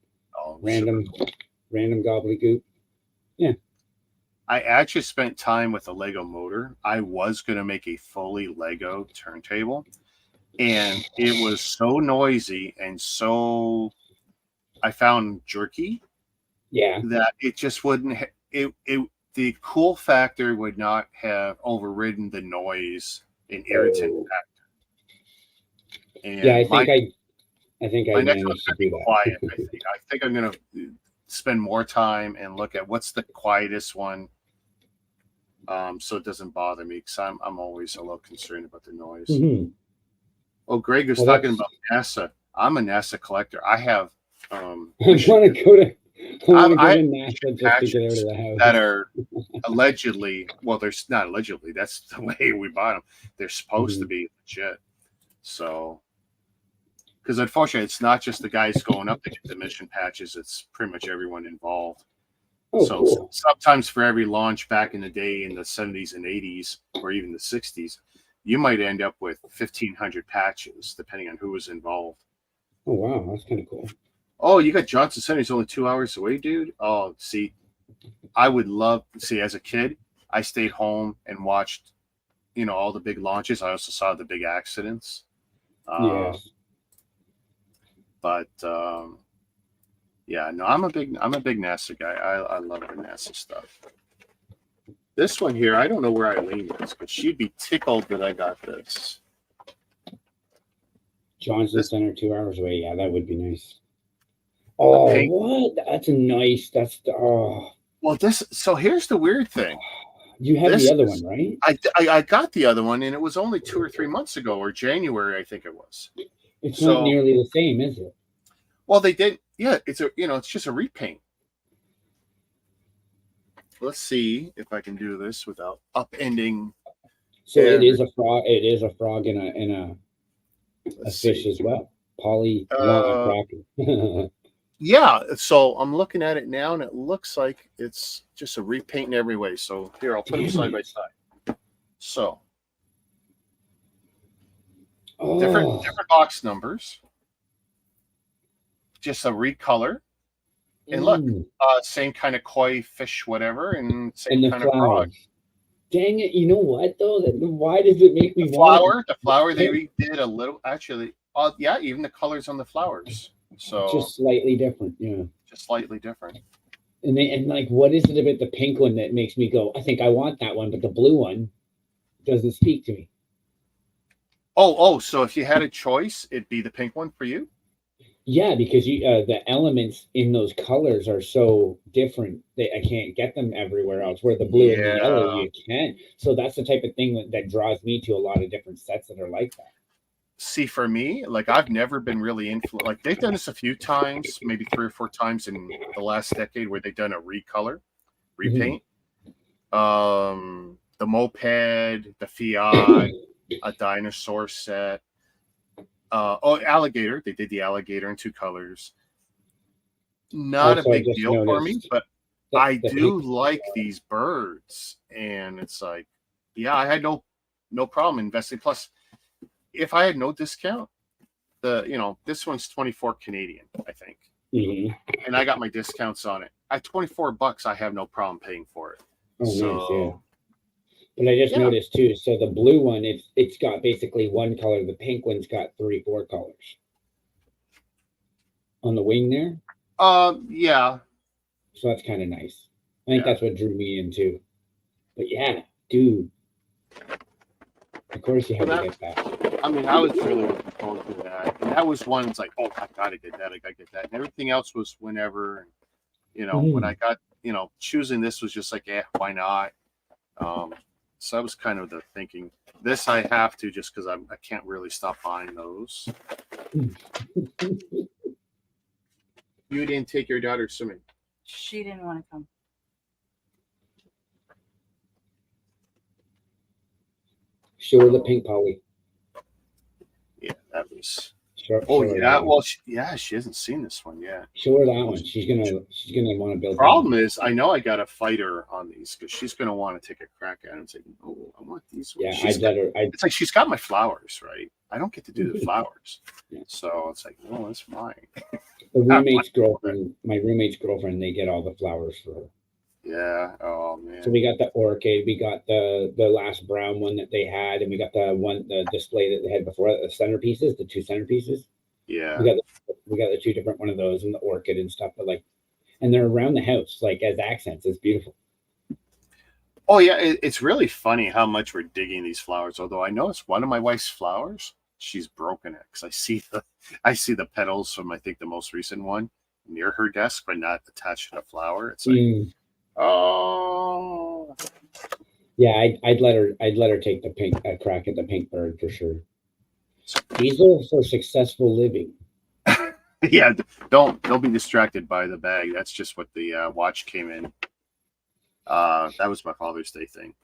random gobbledygook. Yeah. I actually spent time with a Lego motor. I was going to make a fully Lego turntable. And it was so noisy and so, I found jerky. Yeah. That it just wouldn't. The cool factor would not have overridden the noise and irritant factor. And yeah, I think I managed to do that. Quiet. I think I'm gonna spend more time and look at what's the quietest one, so it doesn't bother me because I'm always a little concerned about the noise. Mm-hmm. Oh, Greg was talking about NASA. I'm a NASA collector. I have. I want to go to NASA just to get out of the house. That are allegedly, well, there's not allegedly. That's the way we bought them. They're supposed to be legit. So, because unfortunately, it's not just the guys going up to get the mission patches. It's pretty much everyone involved. So cool. Sometimes for every launch back in the day in the 70s and 80s, or even the 60s, you might end up with 1,500 patches, depending on who was involved. Oh, wow. That's kind of cool. Oh, you got Johnson Center. He's only 2 hours away, dude. Oh, see, I would love to see, as a kid, I stayed home and watched, all the big launches. I also saw the big accidents. Yes. But, yeah, no, I'm a big NASA guy. I love the NASA stuff. This one here, I don't know where Eileen is, but she'd be tickled that I got this. Johnson Center, 2 hours away. Yeah, that would be nice. Oh, what? That's nice. Well, so here's the weird thing. You have the other one, right? I got the other one, and it was only 2 or 3 months ago, or January, I think it was. It's not nearly the same, is it? Well, they did. Yeah, it's just a repaint. Let's see if I can do this without upending. So it is a frog. It is a frog and a fish as well. Poly. Yeah. So I'm looking at it now, and it looks like it's just a repaint in every way. So here, I'll put them side by side. So different box numbers. Just a recolor. And look, same kind of koi fish, whatever, and same kind of frog. Dang it! You know what though? Why does it make me the flower they redid a little. Actually, yeah, even the colors on the flowers. So just slightly different. Yeah, just slightly different. And like, what is it about the pink one that makes me go, I think I want that one, but the blue one doesn't speak to me? So if you had a choice, it'd be the pink one for you? Yeah, because the elements in those colors are so different that I can't get them everywhere else. Where the blue and the yellow Yeah. you can. So that's the type of thing that draws me to a lot of different sets that are like that. See, for me, like I've never been really influenced. Like they've done this a few times, maybe 3 or 4 times in the last decade, where they've done a recolor, repaint. The moped, the Fiat, a dinosaur set. Alligator. They did the alligator in 2 colors. Not a Also, I big just deal for me, noticed but that I the do pink. like these birds, and it's like, yeah, I had no problem investing. Plus, if I had no discount, this one's 24 Canadian, I think, Mhm. and I got my discounts on it. At $24, I have no problem paying for it. Oh, nice, yeah. So But I just yeah, noticed too. So the blue one, it's got basically one color. The pink one's got 3, 4 colors on the wing there. yeah, So that's kind of nice. I think yeah. that's what drew me into. But yeah, dude, of course you So had to get that. I mean, I was really looking forward to that, and that was one. It's like, oh, I gotta get that, I gotta get that, and everything else was whenever. And when I got, choosing this was just like, why not? So that was kind of the thinking. This I have to, just because I can't really stop buying those. You didn't take your daughter swimming. She didn't want to come. Show her the pink Polly. Yeah, that was. Show her Yeah. that one. Well, she hasn't seen this one yet. Show her that one. She's gonna want to build. Problem is, I know I got to fight her on these, because she's gonna want to take a crack at it and say, "Oh, I want these ones." Yeah, I'd let her. It's like she's got my flowers, right? I don't get to do the flowers, Yeah. so it's like, no, that's mine. The roommate's girlfriend, my roommate's girlfriend, they get all the flowers for her. Yeah. Oh man. So we got the orchid, we got the last brown one that they had, and we got the display that they had before, the centerpieces, the 2 centerpieces. Yeah. We got the 2 different one of those and the orchid and stuff, but and they're around the house, like as accents. It's beautiful. Oh yeah, it's really funny how much we're digging these flowers. Although I know it's one of my wife's flowers, she's broken it, because I see the petals from, I think, the most recent one near her desk, but not attached to the flower. It's like, oh yeah, I'd let her take the pink crack at the pink bird for sure. These are for successful living. yeah. Don't be distracted by the bag. That's just what the watch came in. That was my Father's Day thing.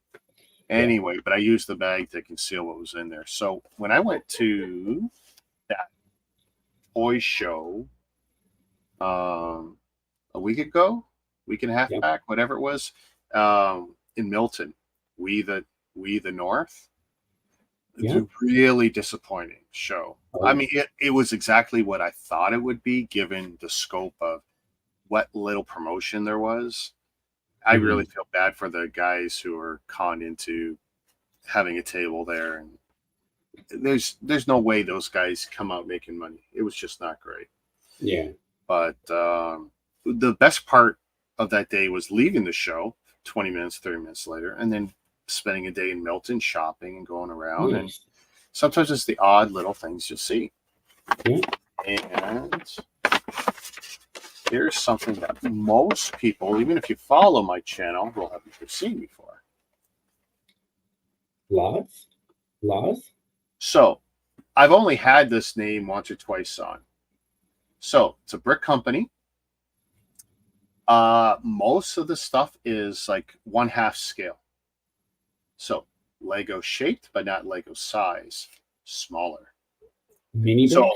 Anyway, but I used the bag to conceal what was in there. So when I went to that toy show a week and a half back, whatever it was, in Milton, we the North. It's a really disappointing show. I mean, it was exactly what I thought it would be, given the scope of what little promotion there was. I really feel bad for the guys who are conned into having a table there, and there's no way those guys come out making money. It was just not great. Yeah. But the best part of that day was leaving the show 20 minutes, 30 minutes later, and then spending a day in Milton shopping and going around. And sometimes it's the odd little things you'll see. And here's something that most people, even if you follow my channel, will have never seen before. Laws? So I've only had this name once or twice on. So it's a brick company. Most of the stuff is like 1/2 scale. So Lego shaped, but not Lego size, smaller. Mini bricks? So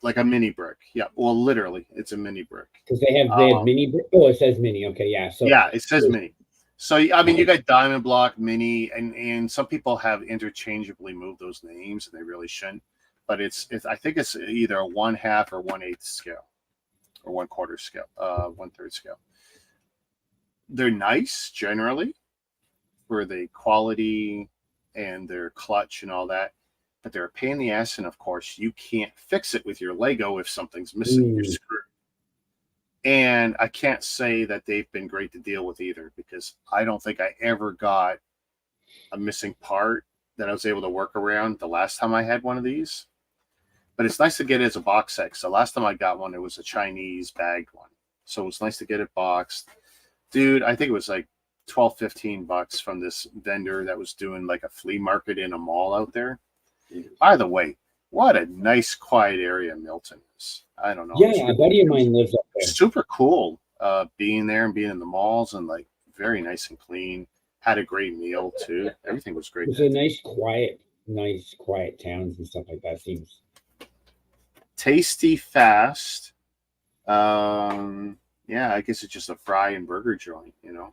like a mini brick. Yeah. Well, literally, it's a mini brick. Because they have mini brick. Oh, it says mini. Okay, yeah. So yeah, it says mini. So I mean, you got Diamond Block, Mini, and some people have interchangeably moved those names, and they really shouldn't. But it's I think it's either a 1/2 or 1/8 scale, or 1/4 scale, 1/3 scale. They're nice generally for the quality and their clutch and all that, but they're a pain in the ass, and of course you can't fix it with your Lego if something's missing. You're screwed. And I can't say that they've been great to deal with either, because I don't think I ever got a missing part that I was able to work around the last time I had one of these. But it's nice to get it as a box set. So the last time I got one, it was a Chinese bagged one. So it's nice to get it boxed. Dude, I think it was like $12-15 from this vendor that was doing like a flea market in a mall out there. By the way, what a nice, quiet area Milton is. I don't know. Yeah, a buddy of mine lives up there. Super cool being there and being in the malls, and like very nice and clean. Had a great meal too. Everything was great. It's a nice, quiet towns and stuff like that. Seems tasty, fast. Yeah, I guess it's just a fry and burger joint, you know.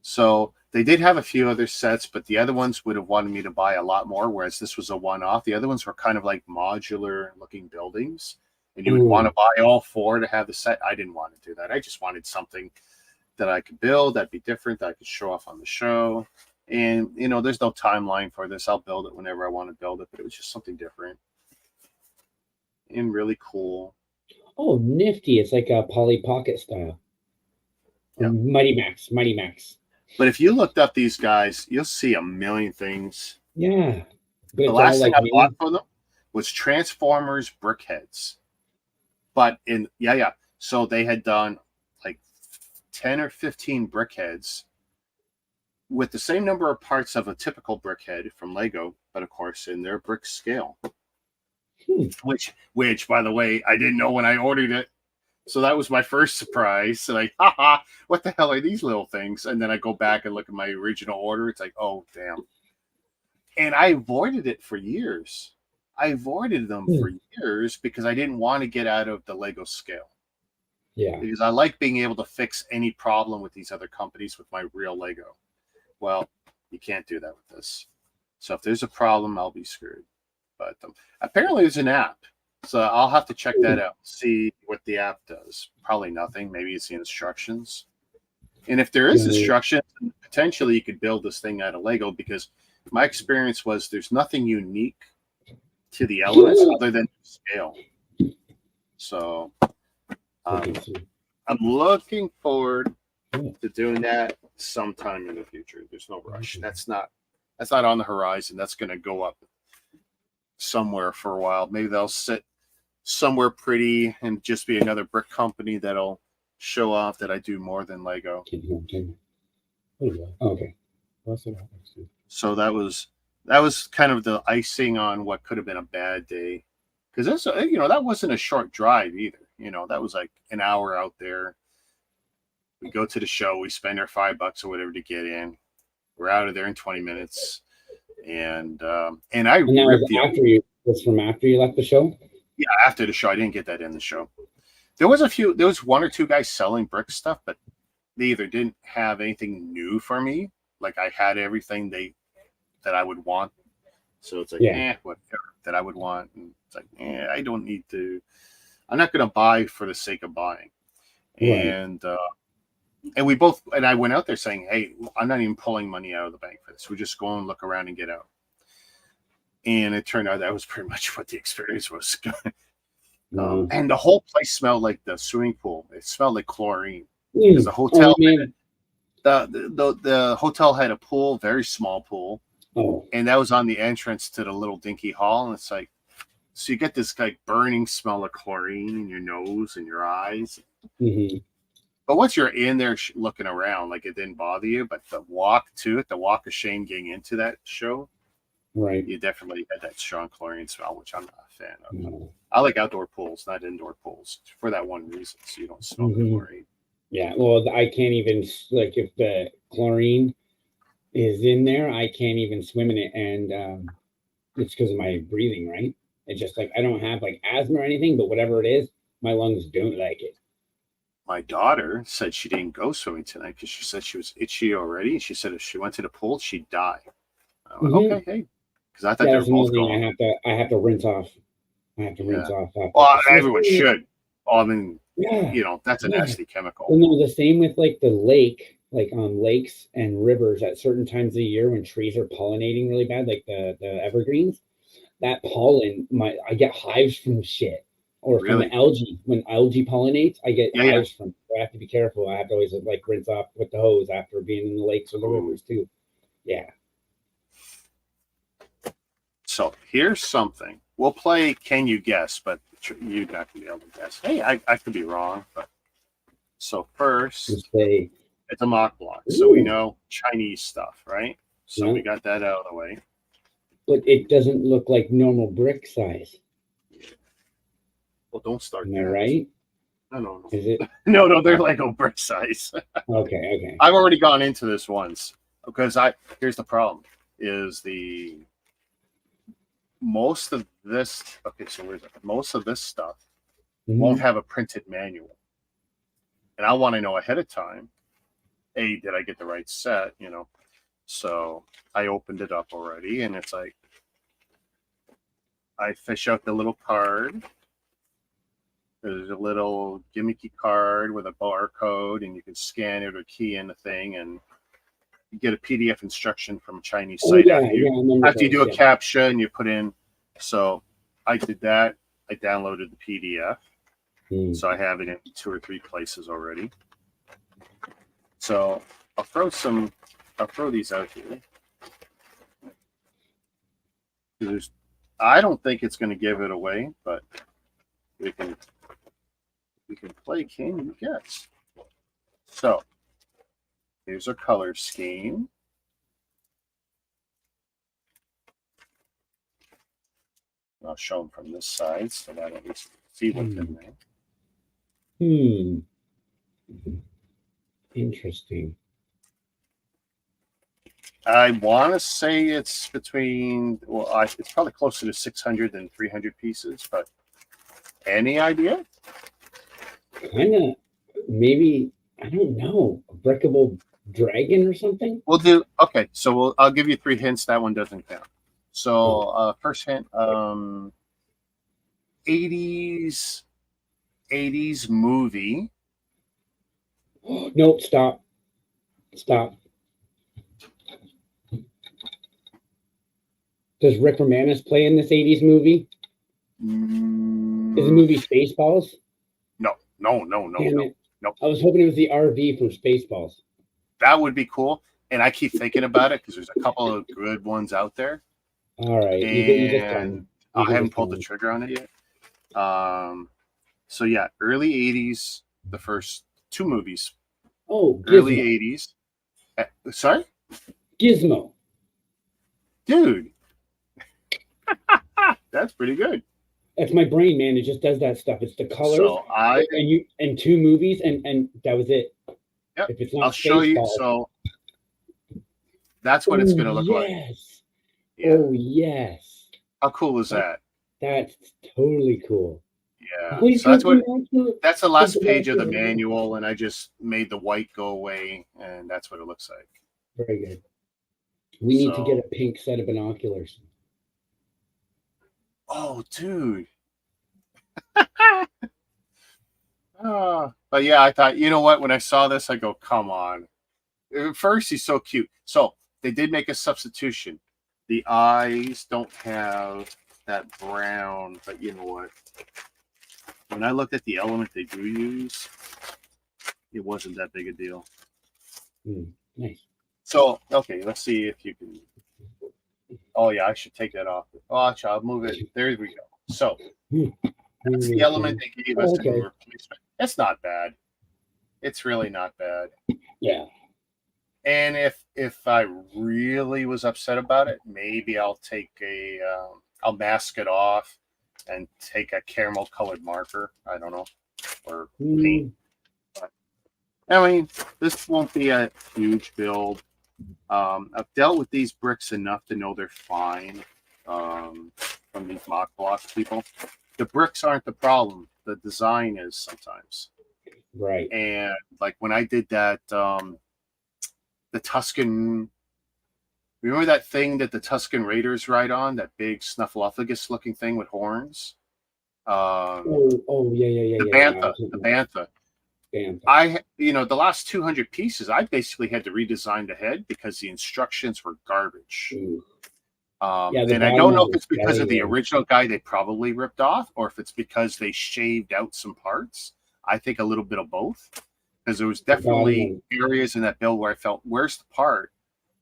So they did have a few other sets, but the other ones would have wanted me to buy a lot more, whereas this was a one-off. The other ones were kind of like modular-looking buildings, and you would want to buy all four to have the set. I didn't want to do that. I just wanted something that I could build that'd be different, that I could show off on the show. And, you know, there's no timeline for this. I'll build it whenever I want to build it, but it was just something different and really cool. Oh, nifty. It's like a Polly Pocket style. Yeah. Mighty Max. But if you looked up these guys, you'll see a million things. Yeah. The last thing I bought for them was Transformers Brickheads. But so they had done like 10 or 15 Brickheads with the same number of parts of a typical Brickhead from Lego, but of course in their brick scale. Which, by the way, I didn't know when I ordered it. So that was my first surprise. So like, haha, what the hell are these little things? And then I go back and look at my original order. It's like, oh, damn. And I avoided it for years. I avoided them for years because I didn't want to get out of the Lego scale. Yeah. Because I like being able to fix any problem with these other companies with my real Lego. Well, you can't do that with this. So if there's a problem, I'll be screwed. But apparently there's an app. So I'll have to check that out, see what the app does. Probably nothing. Maybe it's the instructions. And if there is instructions, potentially you could build this thing out of Lego, because my experience was there's nothing unique to the elements other than scale. So I'm looking forward to doing that sometime in the future. There's no rush. That's not on the horizon. That's going to go up somewhere for a while. Maybe they'll sit somewhere pretty and just be another brick company that'll show off that I do more than Lego. Okay. So that was kind of the icing on what could have been a bad day, because that's, you know, that wasn't a short drive either. You know, that was like an hour out there. We go to the show, we spend our $5 or whatever to get in. We're out of there in 20 minutes. And that was from after you left the show? Yeah, after the show. I didn't get that in the show. There was one or two guys selling brick stuff, but they either didn't have anything new for me, like I had everything that I would want. So it's like, whatever that I would want. And it's like, I don't need to. I'm not going to buy for the sake of buying. Right. And we both, and I went out there saying, hey, I'm not even pulling money out of the bank for this. We're just going to look around and get out. And it turned out that was pretty much what the experience was. And the whole place smelled like the swimming pool. It smelled like chlorine. Because the hotel, the hotel had a pool, very small pool. And that was on the entrance to the little dinky hall. And it's like, so you get this like burning smell of chlorine in your nose and your eyes. Mm-hmm. But once you're in there looking around, like it didn't bother you. But the walk of shame getting into that show, right? You definitely had that strong chlorine smell, which I'm not a fan of. No. I like outdoor pools, not indoor pools, for that one reason, so you don't smell the chlorine. Yeah, well, I can't even, like, if the chlorine is in there, I can't even swim in it, and it's because of my breathing, right? It's just like I don't have like asthma or anything, but whatever it is, my lungs don't like it. My daughter said she didn't go swimming tonight because she said she was itchy already. She said if she went to the pool, she'd die. I went, okay, hey, because I thought they were both going. I have to rinse off. I have to rinse off. Well, everyone should. I mean, you know, that's a nasty chemical. Well, no, the same with like the lake, like on lakes and rivers at certain times of the year when trees are pollinating really bad, like the evergreens. That pollen, I get hives from shit. Or from Really? the algae. When algae pollinates, I get Yeah, yeah. hives from. So I have to be careful. I have to always like rinse off with the hose after being in the lakes or the Ooh. rivers too. Yeah. So here's something. We'll play Can You Guess, but you're not going to be able to guess. Hey, I could be wrong. But so first, Just say, it's a Moc Block. So we ooh, know Chinese stuff, right? So yeah. we got that out of the way. But it doesn't look like normal brick size. Well, don't start Am I there. right? No. Is it? No, they're Lego brick size. Okay. I've already gone into this once because here's the problem is most of this, okay, so where's it? Most of this stuff won't have a printed manual. And I want to know ahead of time, A, did I get the right set, you know? So I opened it up already and it's like, I fish out the little card. There's a little gimmicky card with a barcode and you can scan it or key in the thing and you get a PDF instruction from a Chinese site after you do a CAPTCHA and you put in. So I did that. I downloaded the PDF. So I have it in 2 or 3 places already. So I'll throw these out here. I don't think it's going to give it away, but we can play Can You Guess. So here's our color scheme. I'll show them from this side so that at least see what's in there. Interesting. I want to say it's between, it's probably closer to 600 than 300 pieces, but any idea? Kind of, maybe, I don't know, a breakable dragon or something? We'll do, okay, so I'll give you 3 hints. That one doesn't count. So first hint, 80s movie. Nope, stop. Does Rick Moranis play in this 80s movie? Is the movie Spaceballs? No. Nope. I was hoping it was the RV from Spaceballs. That would be cool. And I keep thinking about it because there's a couple of good ones out there. All right. And I haven't pulled the trigger on it yet. So yeah, early 80s, the first 2 movies. Oh, Gizmo. Early 80s. Sorry? Gizmo. Dude. That's pretty good. That's my brain, man. It just does that stuff. It's the colors. So and 2 movies and that was it. Yep. If it's not I'll show you. Spaceballs. So that's what it's going to look like. Yeah. Oh, yes. How cool is that? That's totally cool. Yeah. So that's the last page of the manual, and I just made the white go away, and that's what it looks like. Very good. We need to get a pink set of binoculars. Oh, dude. But yeah, I thought, you know what? When I saw this, I go, come on. At first, he's so cute. So they did make a substitution. The eyes don't have that brown, but you know what? When I looked at the element they do use, it wasn't that big a deal. Nice. So, okay, let's see if you can. Oh, yeah, I should take that off. Watch, I'll move it. There we go. So, that's the element they gave us in replacement. It's not bad. It's really not bad. Yeah. And if I really was upset about it, maybe I'll take I'll mask it off and take a caramel colored marker. I don't know, or paint. But, I mean, this won't be a huge build. I've dealt with these bricks enough to know they're fine from these Moc Blocks people. The bricks aren't the problem. The design is sometimes. Right. And like when I did that, the Tuscan, remember that thing that the Tuscan Raiders ride on, that big snuffleupagus looking thing with horns? Yeah. The Bantha. The last 200 pieces, I basically had to redesign the head because the instructions were garbage. Yeah, the And I bottom don't know of if the it's because of the belly original guy they probably ripped off, or if it's because they shaved out some parts. I think a little bit of both, because there was definitely areas in that build where I felt, where's the part?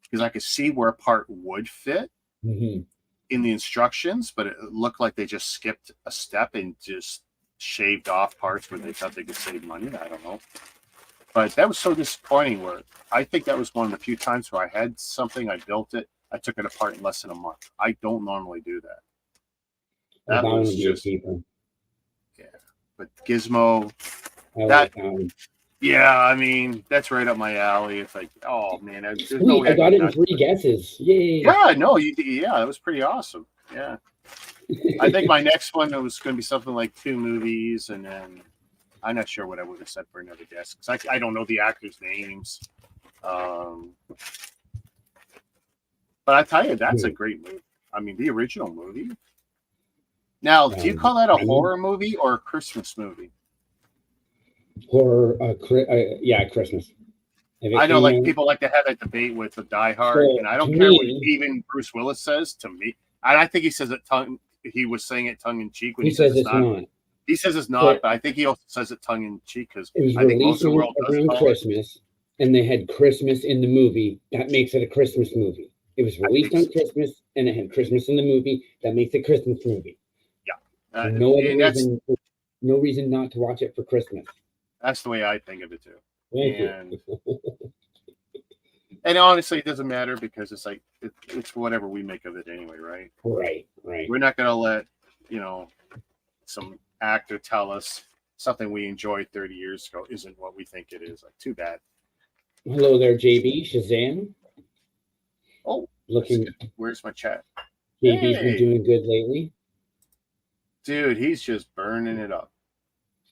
Because I could see where a part would fit Mm-hmm. in the instructions, but it looked like they just skipped a step and just shaved off parts where they thought they could save money. I don't know. But that was so disappointing, where I think that was one of the few times where I had something, I built it, I took it apart in less than a month. I don't normally do that. That That was would be a just, keeper. yeah. But Gizmo, I that, like that one. yeah, I mean, that's right up my alley. It's like, oh man, there's no Sweet, way I got could it in not. 3 guesses. Yay! Yeah, no, yeah, that was pretty awesome. Yeah. I think my next one was going to be something like 2 movies, and then I'm not sure what I would have said for another guess, because I don't know the actors' names. But I tell you, that's a great movie. I mean, the original movie. Now, do you call that a horror movie or a Christmas movie? Horror, yeah, Christmas. I know, like, people like to have that debate with the Die Hard, So, and I don't to care what me- even Bruce Willis says to me. And I think he says it he was saying it tongue in cheek when He says it's not. He says it's not, but I think he also says it tongue in cheek, because It was I think most released of the world does around call it. Christmas, and they had Christmas in the movie. That makes it a Christmas movie. It was released on Christmas, and it had Christmas in the movie. That makes it a Christmas movie. Yeah. No other And reason. No reason not to watch it for Christmas. that's the way I think of it too. Thank And you. and honestly, it doesn't matter, because it's like it's whatever we make of it anyway, right? Right. We're not gonna let some actor tell us something we enjoyed 30 years ago isn't what we think it is. Like, too bad. Hello there, JB Shazam. Oh, Looking. where's my chat? JB's Hey. been doing good lately. Dude, he's just burning it up.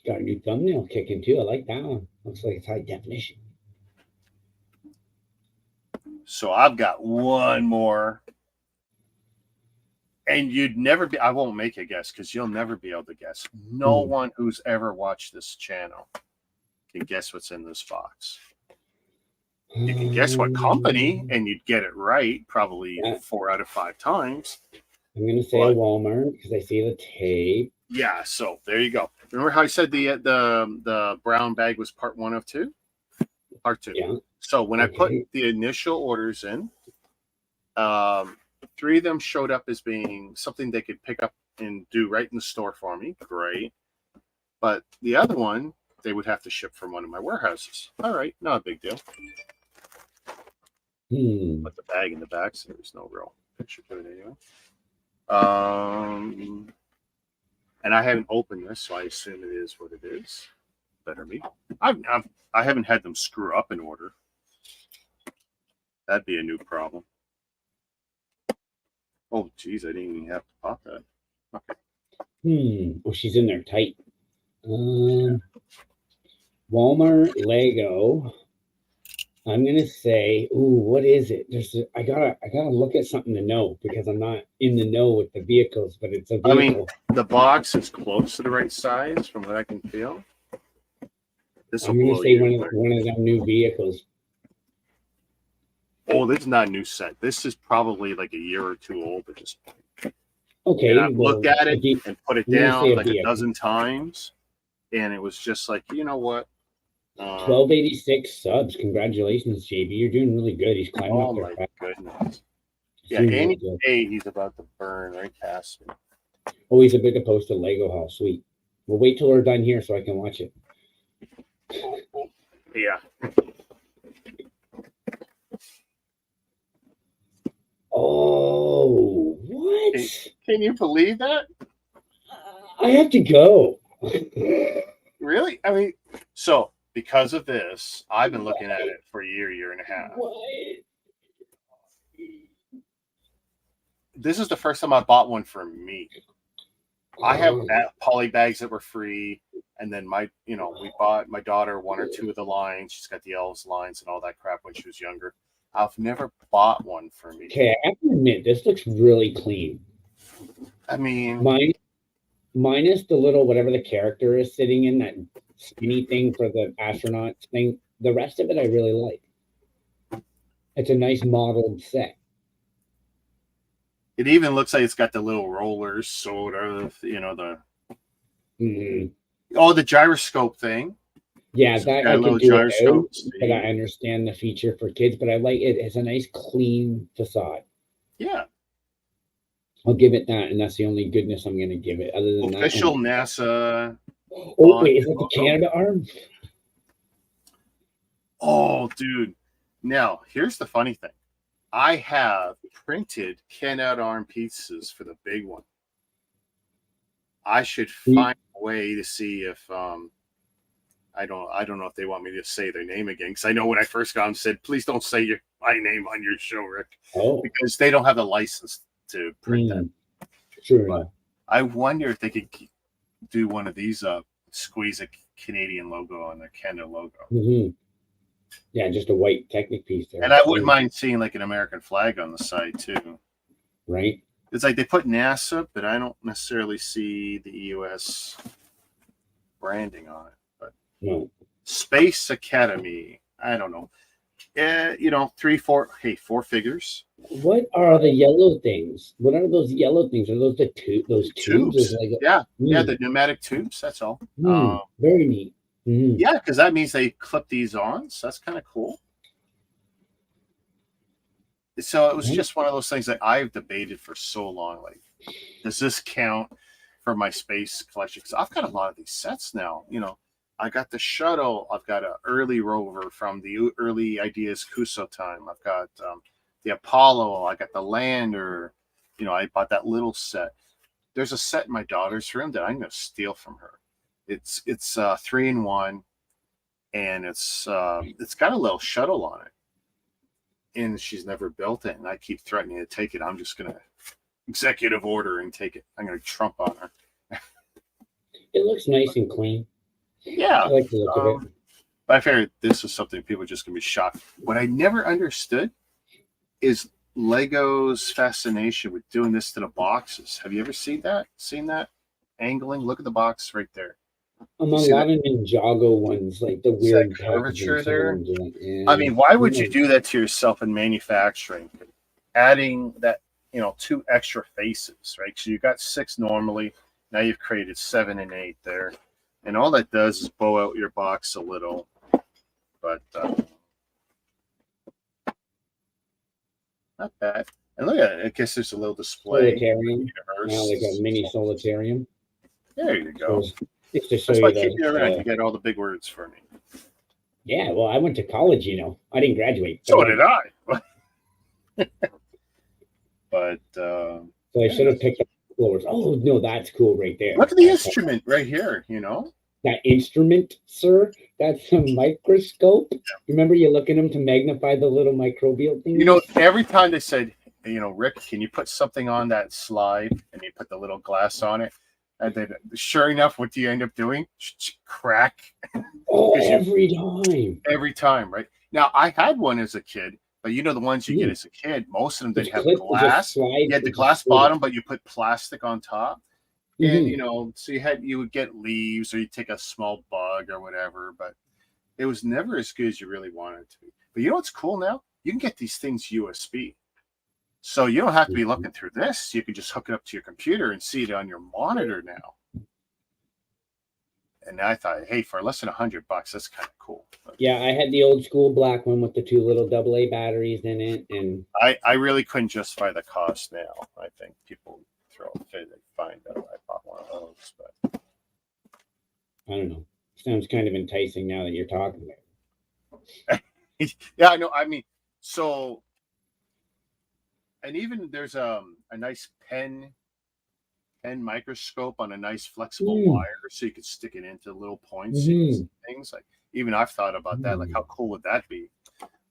Got a new thumbnail kicking too. I like that one. Looks like it's high definition. So I've got one more. And you'd never be, I won't make a guess, because you'll never be able to guess. No one who's ever watched this channel can guess what's in this box. You can guess what company, and you'd get it right probably 4 out of 5 times. I'm going to say a Walmart because I see the tape. Yeah, so there you go. Remember how I said the brown bag was part 1 of 2? Part 2. Yeah. So when I put the initial orders in, 3 of them showed up as being something they could pick up and do right in the store for me. Great. But the other one, they would have to ship from one of my warehouses. All right, not a big deal. Put the bag in the back, so there's no real picture to it anyway. And I haven't opened this, so I assume it is what it is. Better be. I haven't had them screw up an order. That'd be a new problem. Oh, geez, I didn't even have to pop that. Okay. Oh, she's in there tight. Walmart Lego. I'm gonna say, what is it? I gotta look at something to know, because I'm not in the know with the vehicles, but it's a vehicle. I mean, the box is close to the right size from what I can feel. I'm gonna say one of them new vehicles. Oh, this is not a new set. This is probably like a year or 2 old at this point. Okay. And I've looked at it and put it down like a dozen times, and it was just like, you know what? 1286 subs. Congratulations, JB. You're doing really good. He's climbing up there. Oh my goodness. Yeah, any day he's about to burn right past me. Oh, he's about to post a Lego haul. Sweet. We'll wait till we're done here so I can watch it. Yeah. Oh, what? Can you believe that? I have to go. Really? I mean, so because of this, I've been looking at it for a year and a half. What? This is the first time I bought one for me. I have poly bags that were free, and then we bought my daughter 1 or 2 of the lines. She's got the elves lines and all that crap when she was younger. I've never bought one for me. Okay, I have to admit, this looks really clean. I mean, minus the little whatever the character is sitting in, that skinny thing for the astronauts thing. The rest of it I really like. It's a nice modeled set. It even looks like it's got the little rollers, sort of, you know, the the gyroscope thing. Yeah, So that got I a could little do gyroscope. it, but I understand the feature for kids. But I like it. It's a nice clean facade. Yeah. I'll give it that, and that's the only goodness I'm going to give it. Other than Official that, NASA. oh wait, is that the Canada arm? Oh, dude. Now, here's the funny thing. I have printed Canada arm pieces for the big one. I should find a way to see if I don't know if they want me to say their name again, because I know when I first got them said, please don't say my name on your show, Rick. Oh, because they don't have the license to print that. Sure. But I wonder if they could do one of these squeeze a Canadian logo on the Canada logo. Yeah, just a white Technic piece there. And I wouldn't mind seeing like an American flag on the side too. Right. It's like they put NASA, but I don't necessarily see the US branding on it. But No. Space Academy, I don't know. You know, 4 figures. What are the yellow things? What are those yellow things? Are those those tubes? Like yeah, the pneumatic tubes. That's all. Very neat. Yeah, because that means they clip these on. So that's kind of cool. So it was just one of those things that I've debated for so long. Like, does this count for my space collection? Because I've got a lot of these sets now. You know, I got the Shuttle. I've got an early rover from the early Ideas Cuso time. I've got the Apollo. I got the lander. You know, I bought that little set. There's a set in my daughter's room that I'm going to steal from her. It's 3-in-1, and it's got a little shuttle on it. And she's never built it, and I keep threatening to take it. I'm just going to executive order and take it. I'm going to trump on her. It looks nice and clean. Yeah. I like the look of it. But I figured this was something people are just going to be shocked. What I never understood is Lego's fascination with doing this to the boxes. Have you ever seen that? Angling? Look at the box right there. A lot of Ninjago ones, like the weird curvature there. Yeah. I mean, why would you do that to yourself in manufacturing? Adding that, 2 extra faces, right? So you got 6 normally. Now you've created 7 and 8 there. And all that does is bow out your box a little. But not bad. And look at it. I guess there's a little display. Solitarium. Now they got mini solitarium. There you go. So, just to show that's why I you keep you around. You get all the big words for me. Yeah, well, I went to college, I didn't graduate. So did I. But so I should have picked up floors. Oh no, that's cool right there. Look at the instrument right here, That instrument, sir, that's a microscope. Yeah. Remember you look at them to magnify the little microbial thing? Every time they said, Rick, can you put something on that slide? And you put the little glass on it. And then, sure enough, what do you end up doing? Crack. Oh, every time, right? Now, I had one as a kid, but the ones you get as a kid, most of them didn't have glass. You had the glass bottom, but you put plastic on top. And, so you would get leaves or you take a small bug or whatever, but it was never as good as you really wanted it to be. But what's cool now? You can get these things USB. So you don't have to be looking through this. You can just hook it up to your computer and see it on your monitor now. And I thought, hey, for less than $100, that's kind of cool. Yeah, I had the old school black one with the 2 little AA batteries in it, and I really couldn't justify the cost now. I think people throw a fit and find out I bought one of those, but I don't know. Sounds kind of enticing now that you're talking about it. Yeah, I know. I mean, so. And even there's a nice pen microscope on a nice flexible wire, so you could stick it into little points and things. Like even I've thought about that. Like how cool would that be?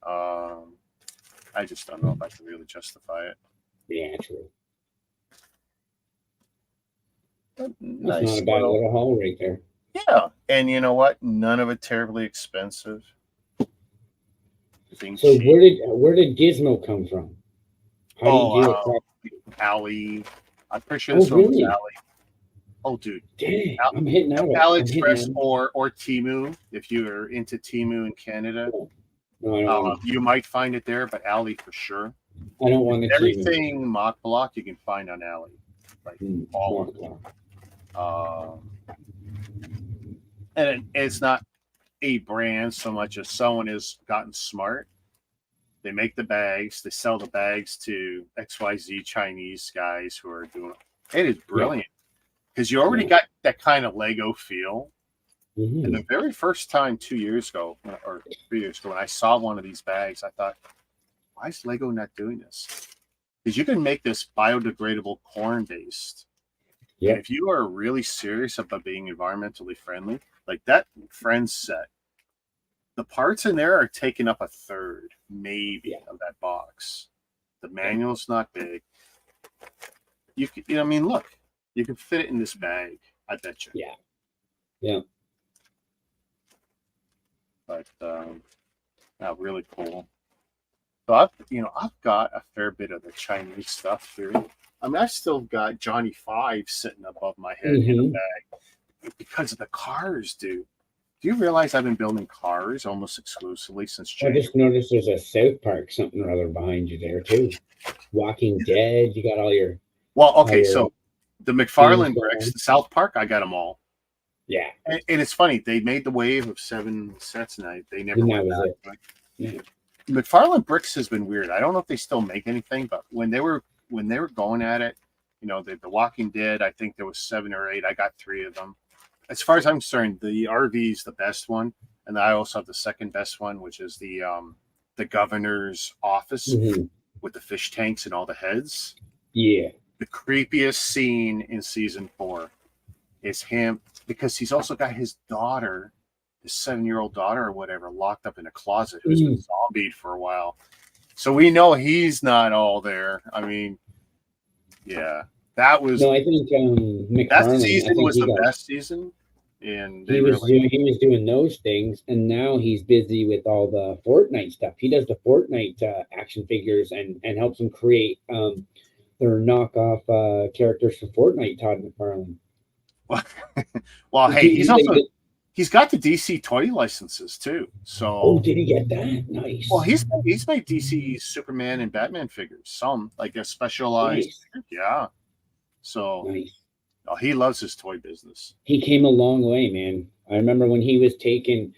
I just don't know if I can really justify it. Yeah, true. That's not a bad little haul right there. Yeah, and you know what? None of it terribly expensive. So where did Gizmo come from? How do you do it? Ali. I'm pretty sure this one was Ali. Oh, dude. Dang, I'm hitting out. AliExpress or Temu, if you're into Temu in Canada. No, you might find it there, but Ali for sure. I don't want to Everything Moc Block you can find on Ali, like all of them. And it's not a brand so much as someone has gotten smart. They make the bags. They sell the bags to XYZ Chinese guys who are doing it. It is brilliant because you already got that kind of Lego feel. Mm-hmm. And the very first time 2 years ago or 3 years ago, when I saw one of these bags, I thought, why is Lego not doing this? Because you can make this biodegradable corn based. Yeah. And if you are really serious about being environmentally friendly, like that Friends set, the parts in there are taking up a third, maybe, of that box. The manual's not big. You know, I mean, look, you can fit it in this bag. I bet you. Yeah. Yeah. But really cool. So I've got a fair bit of the Chinese stuff here. I mean, I've still got Johnny Five sitting above my head in a bag because of the cars, dude. Do you realize I've been building cars almost exclusively since January? I just noticed there's a South Park something or other behind you there too. Walking Dead. You got all your. Well, okay, so the McFarlane bricks, the South Park, I got them all. Yeah. And it's funny, they made the wave of 7 sets, and they never went back. Yeah. McFarlane bricks has been weird. I don't know if they still make anything, but when they were going at it, the Walking Dead, I think there was 7 or 8. I got 3 of them. As far as I'm concerned, the RV is the best one, and I also have the second best one, which is the governor's office with the fish tanks and all the heads. Yeah. The creepiest scene in season 4 is him, because he's also got his daughter, his 7-year-old daughter or whatever, locked up in a closet who's been zombied for a while. So we know he's not all there. I mean, yeah, that was. No, I think that season was the best season, and he was doing those things, and now he's busy with all the Fortnite stuff. He does the Fortnite action figures and helps them create their knockoff characters for Fortnite. Todd McFarlane. Well, hey, he's got the DC toy licenses too. So did he get that? Nice. Well, he's made DC Superman and Batman figures. Some like a specialized. Nice. Yeah. So nice. Oh, he loves his toy business. He came a long way, man. I remember when he was taking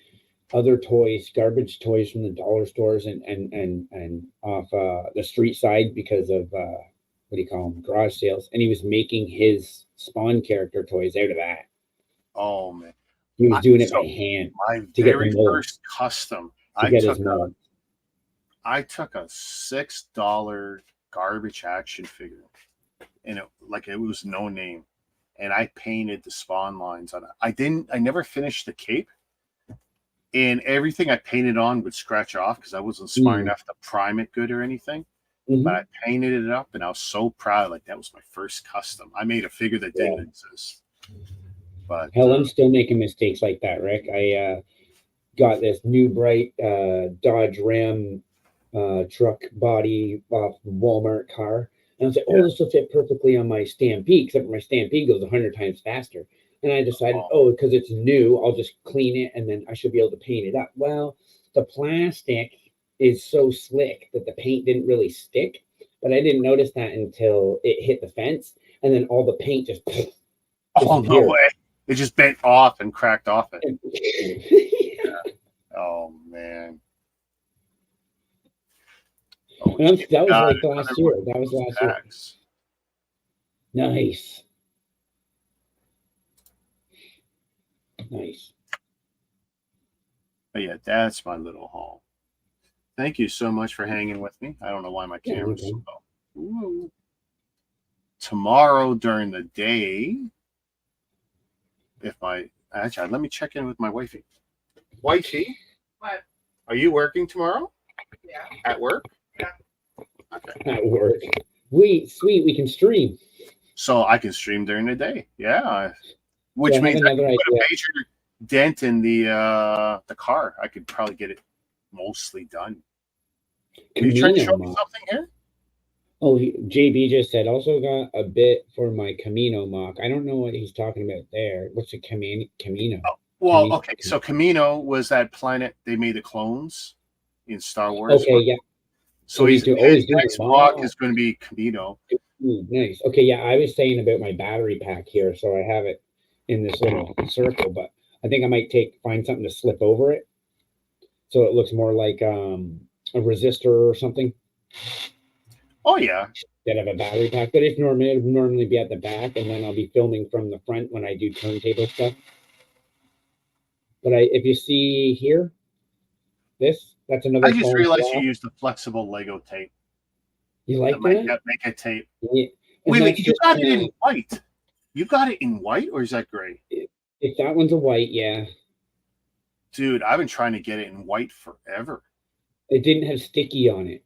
other toys, garbage toys from the dollar stores and off the street side because of what do you call them, garage sales, and he was making his Spawn character toys out of that. Oh man, he was doing it by hand. My very first custom, I took a $6 garbage action figure, and it was no name, and I painted the Spawn lines on it. I never finished the cape, and everything I painted on would scratch off because I wasn't smart enough to prime it good or anything. But I painted it up, and I was so proud. Like, that was my first custom. I made a figure that didn't exist. But hell, I'm still making mistakes like that, Rick. I got this new bright Dodge Ram truck body off Walmart car, and I was like, this will fit perfectly on my Stampede, except for my Stampede goes 100 times faster. And I decided, because it's new, I'll just clean it, and then I should be able to paint it up. Well, the plastic is so slick that the paint didn't really stick, but I didn't notice that until it hit the fence, and then all the paint just no way, it just bent off and cracked off it. Yeah. Oh man, that was like last year. That was last year. Nice. But yeah, that's my little haul. Thank you so much for hanging with me. I don't know why my camera's so low. Tomorrow during the day, let me check in with my wifey. Wifey? What? Are you working tomorrow? Yeah. At work? Yeah. Okay. At work. Sweet, we can stream. So I can stream during the day. Yeah. Which means I can put a major dent in the car. I could probably get it mostly done. Are you trying to show me something here? Oh, JB just said, also got a bit for my Camino Moc. I don't know what he's talking about there. What's a Camino? Oh, well, okay. So Camino was that planet they made the clones in Star Wars. Okay, yeah. So we he's do always do next the block mod. is going to be Camino. Nice. Okay, yeah, I was saying about my battery pack here, so I have it in this little circle, but I think I might find something to slip over it, so it looks more like a resistor or something Oh yeah, instead of a battery pack. But it's normally be at the back, and then I'll be filming from the front when I do turntable stuff. But if you see here, that's another. I just foam realized block. you used the flexible Lego tape. You like that? Make a tape. Yeah. Wait, you got it in white. You got it in white, or is that gray? If that one's a white, yeah. Dude, I've been trying to get it in white forever. It didn't have sticky on it,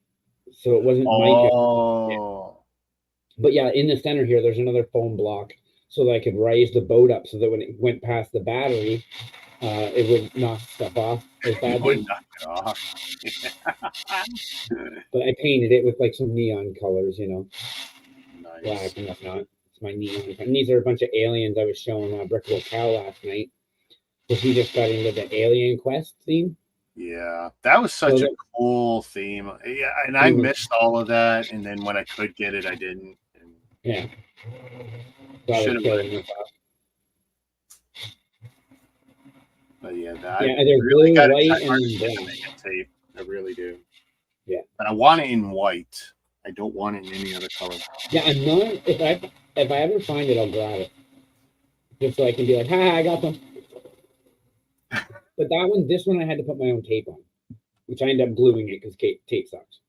so it wasn't mica. Oh. But yeah, in the center here, there's another foam block so that I could raise the boat up so that when it went past the battery, it would knock stuff off as It badly. would knock it off. But I painted it with like some neon colors, Nice. black and whatnot. It's my neon. And these are a bunch of aliens I was showing Brickle Cow last night. Because he just got into the Alien Quest theme. Yeah, that was such a cool theme. Yeah, and I missed all of that. And then when I could get it, I didn't. And yeah. So but yeah, they're really blue, got white, to and make a tape. I really do. Yeah. But I want it in white. I don't want it in any other color. Yeah, I'm not. If I ever find it, I'll grab it. Just so I can be like, ha, I got them. But this one I had to put my own tape on, which I ended up gluing it because tape sucks.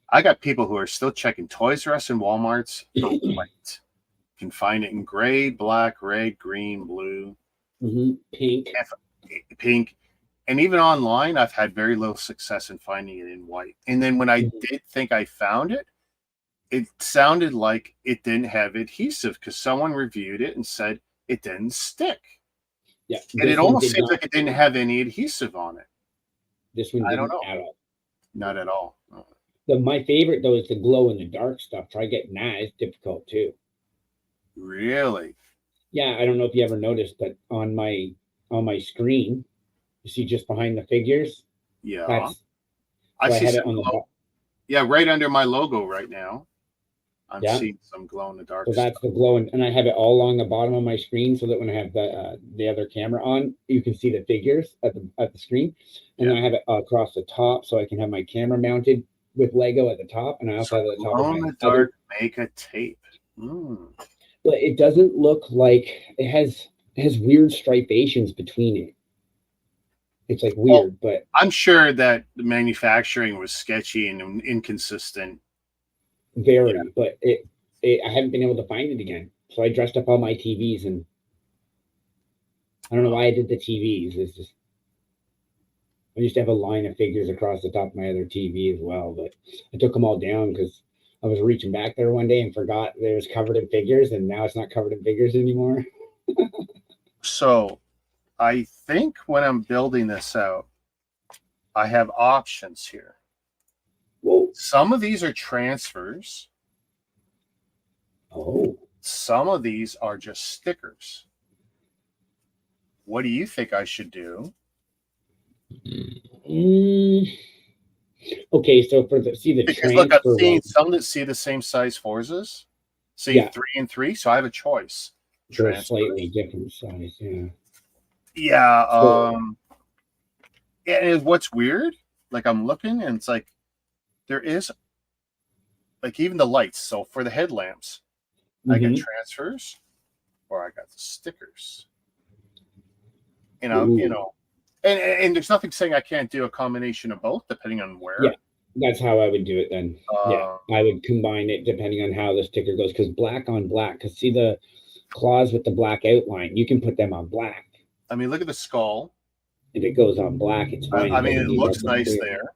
I got people who are still checking Toys R Us and Walmart's for white. You can find it in gray, black, red, green, blue, pink. And even online, I've had very little success in finding it in white. And then when I did think I found it, it sounded like it didn't have adhesive because someone reviewed it and said it didn't stick. Yeah, and it almost seems like it didn't have any adhesive on it. This one didn't I don't know. At all. Not at all. My favorite though is the glow in the dark stuff. Try getting that. It's difficult too. Really? Yeah, I don't know if you ever noticed, but on my screen, you see just behind the figures. Yeah. I see had it on the. Yeah, right under my logo right now. I'm seeing some glow in the dark. So that's the glow, and I have it all along the bottom of my screen, so that when I have the other camera on, you can see the figures at the screen, and then I have it across the top, so I can have my camera mounted with Lego at the top, and I also have it at the top. Glow in the dark, make a tape. But it doesn't look like it has weird stripations between it. It's like weird, but I'm sure that the manufacturing was sketchy and inconsistent. Very, but I haven't been able to find it again. So I dressed up all my TVs, and I don't know why I did the TVs. It's just I used to have a line of figures across the top of my other TV as well, but I took them all down because I was reaching back there one day and forgot it was covered in figures, and now it's not covered in figures anymore. So I think when I'm building this out, I have options here. Whoa. Some of these are transfers. Oh. Some of these are just stickers. What do you think I should do? Okay, so because look, I'm seeing some that see the same size Forzas. See 3 and 3, so I have a choice. They're slightly different size, yeah. Yeah. And what's weird, like I'm looking and it's like there is like even the lights. So for the headlamps, I got transfers or I got the stickers. You know, and there's nothing saying I can't do a combination of both depending on where. Yeah, that's how I would do it then. Yeah, I would combine it depending on how the sticker goes, because black on black, because see the claws with the black outline, you can put them on black. I mean, look at the skull. And it goes on black. It's fine. I mean, it looks nice there,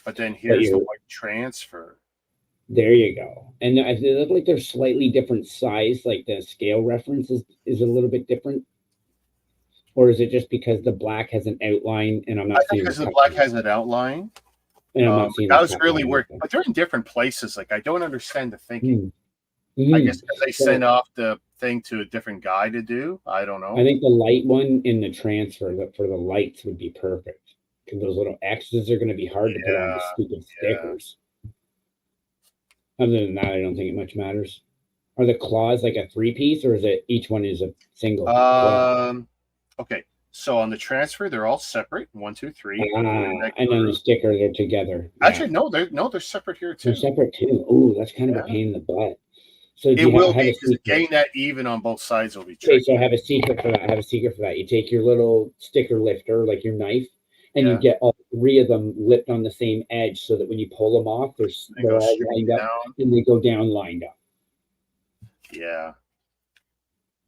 but then here's the white transfer. There you go. And I look like they're slightly different size, like the scale reference is a little bit different. Or is it just because the black has an outline and I'm not seeing because the black has an outline. And I'm not seeing that was really weird. But they're in different places. Like I don't understand the thinking. I guess because they send off the thing to a different guy to do. I don't know. I think the light one in the transfer for the lights would be perfect. Because those little X's are going to be hard to put on the stupid stickers. Other than that, I don't think it much matters. Are the claws like a 3-piece, or is it each one is a single claw? Okay. So on the transfer, they're all separate. 1, 2, 3. And then the stickers are together. Actually, no, they're separate here too. They're separate too. Oh, that's kind of a Yeah. pain in the butt. So do It you will have be a because secret? getting that even on both sides will be Okay, tricky. so I have a secret for that. I have a secret for that. You take your little sticker lifter, like your knife, and you Yeah. get all 3 of them lipped on the same edge, so that when you pull them off, They they're go all straight lined up, down. and they go down lined up. Yeah.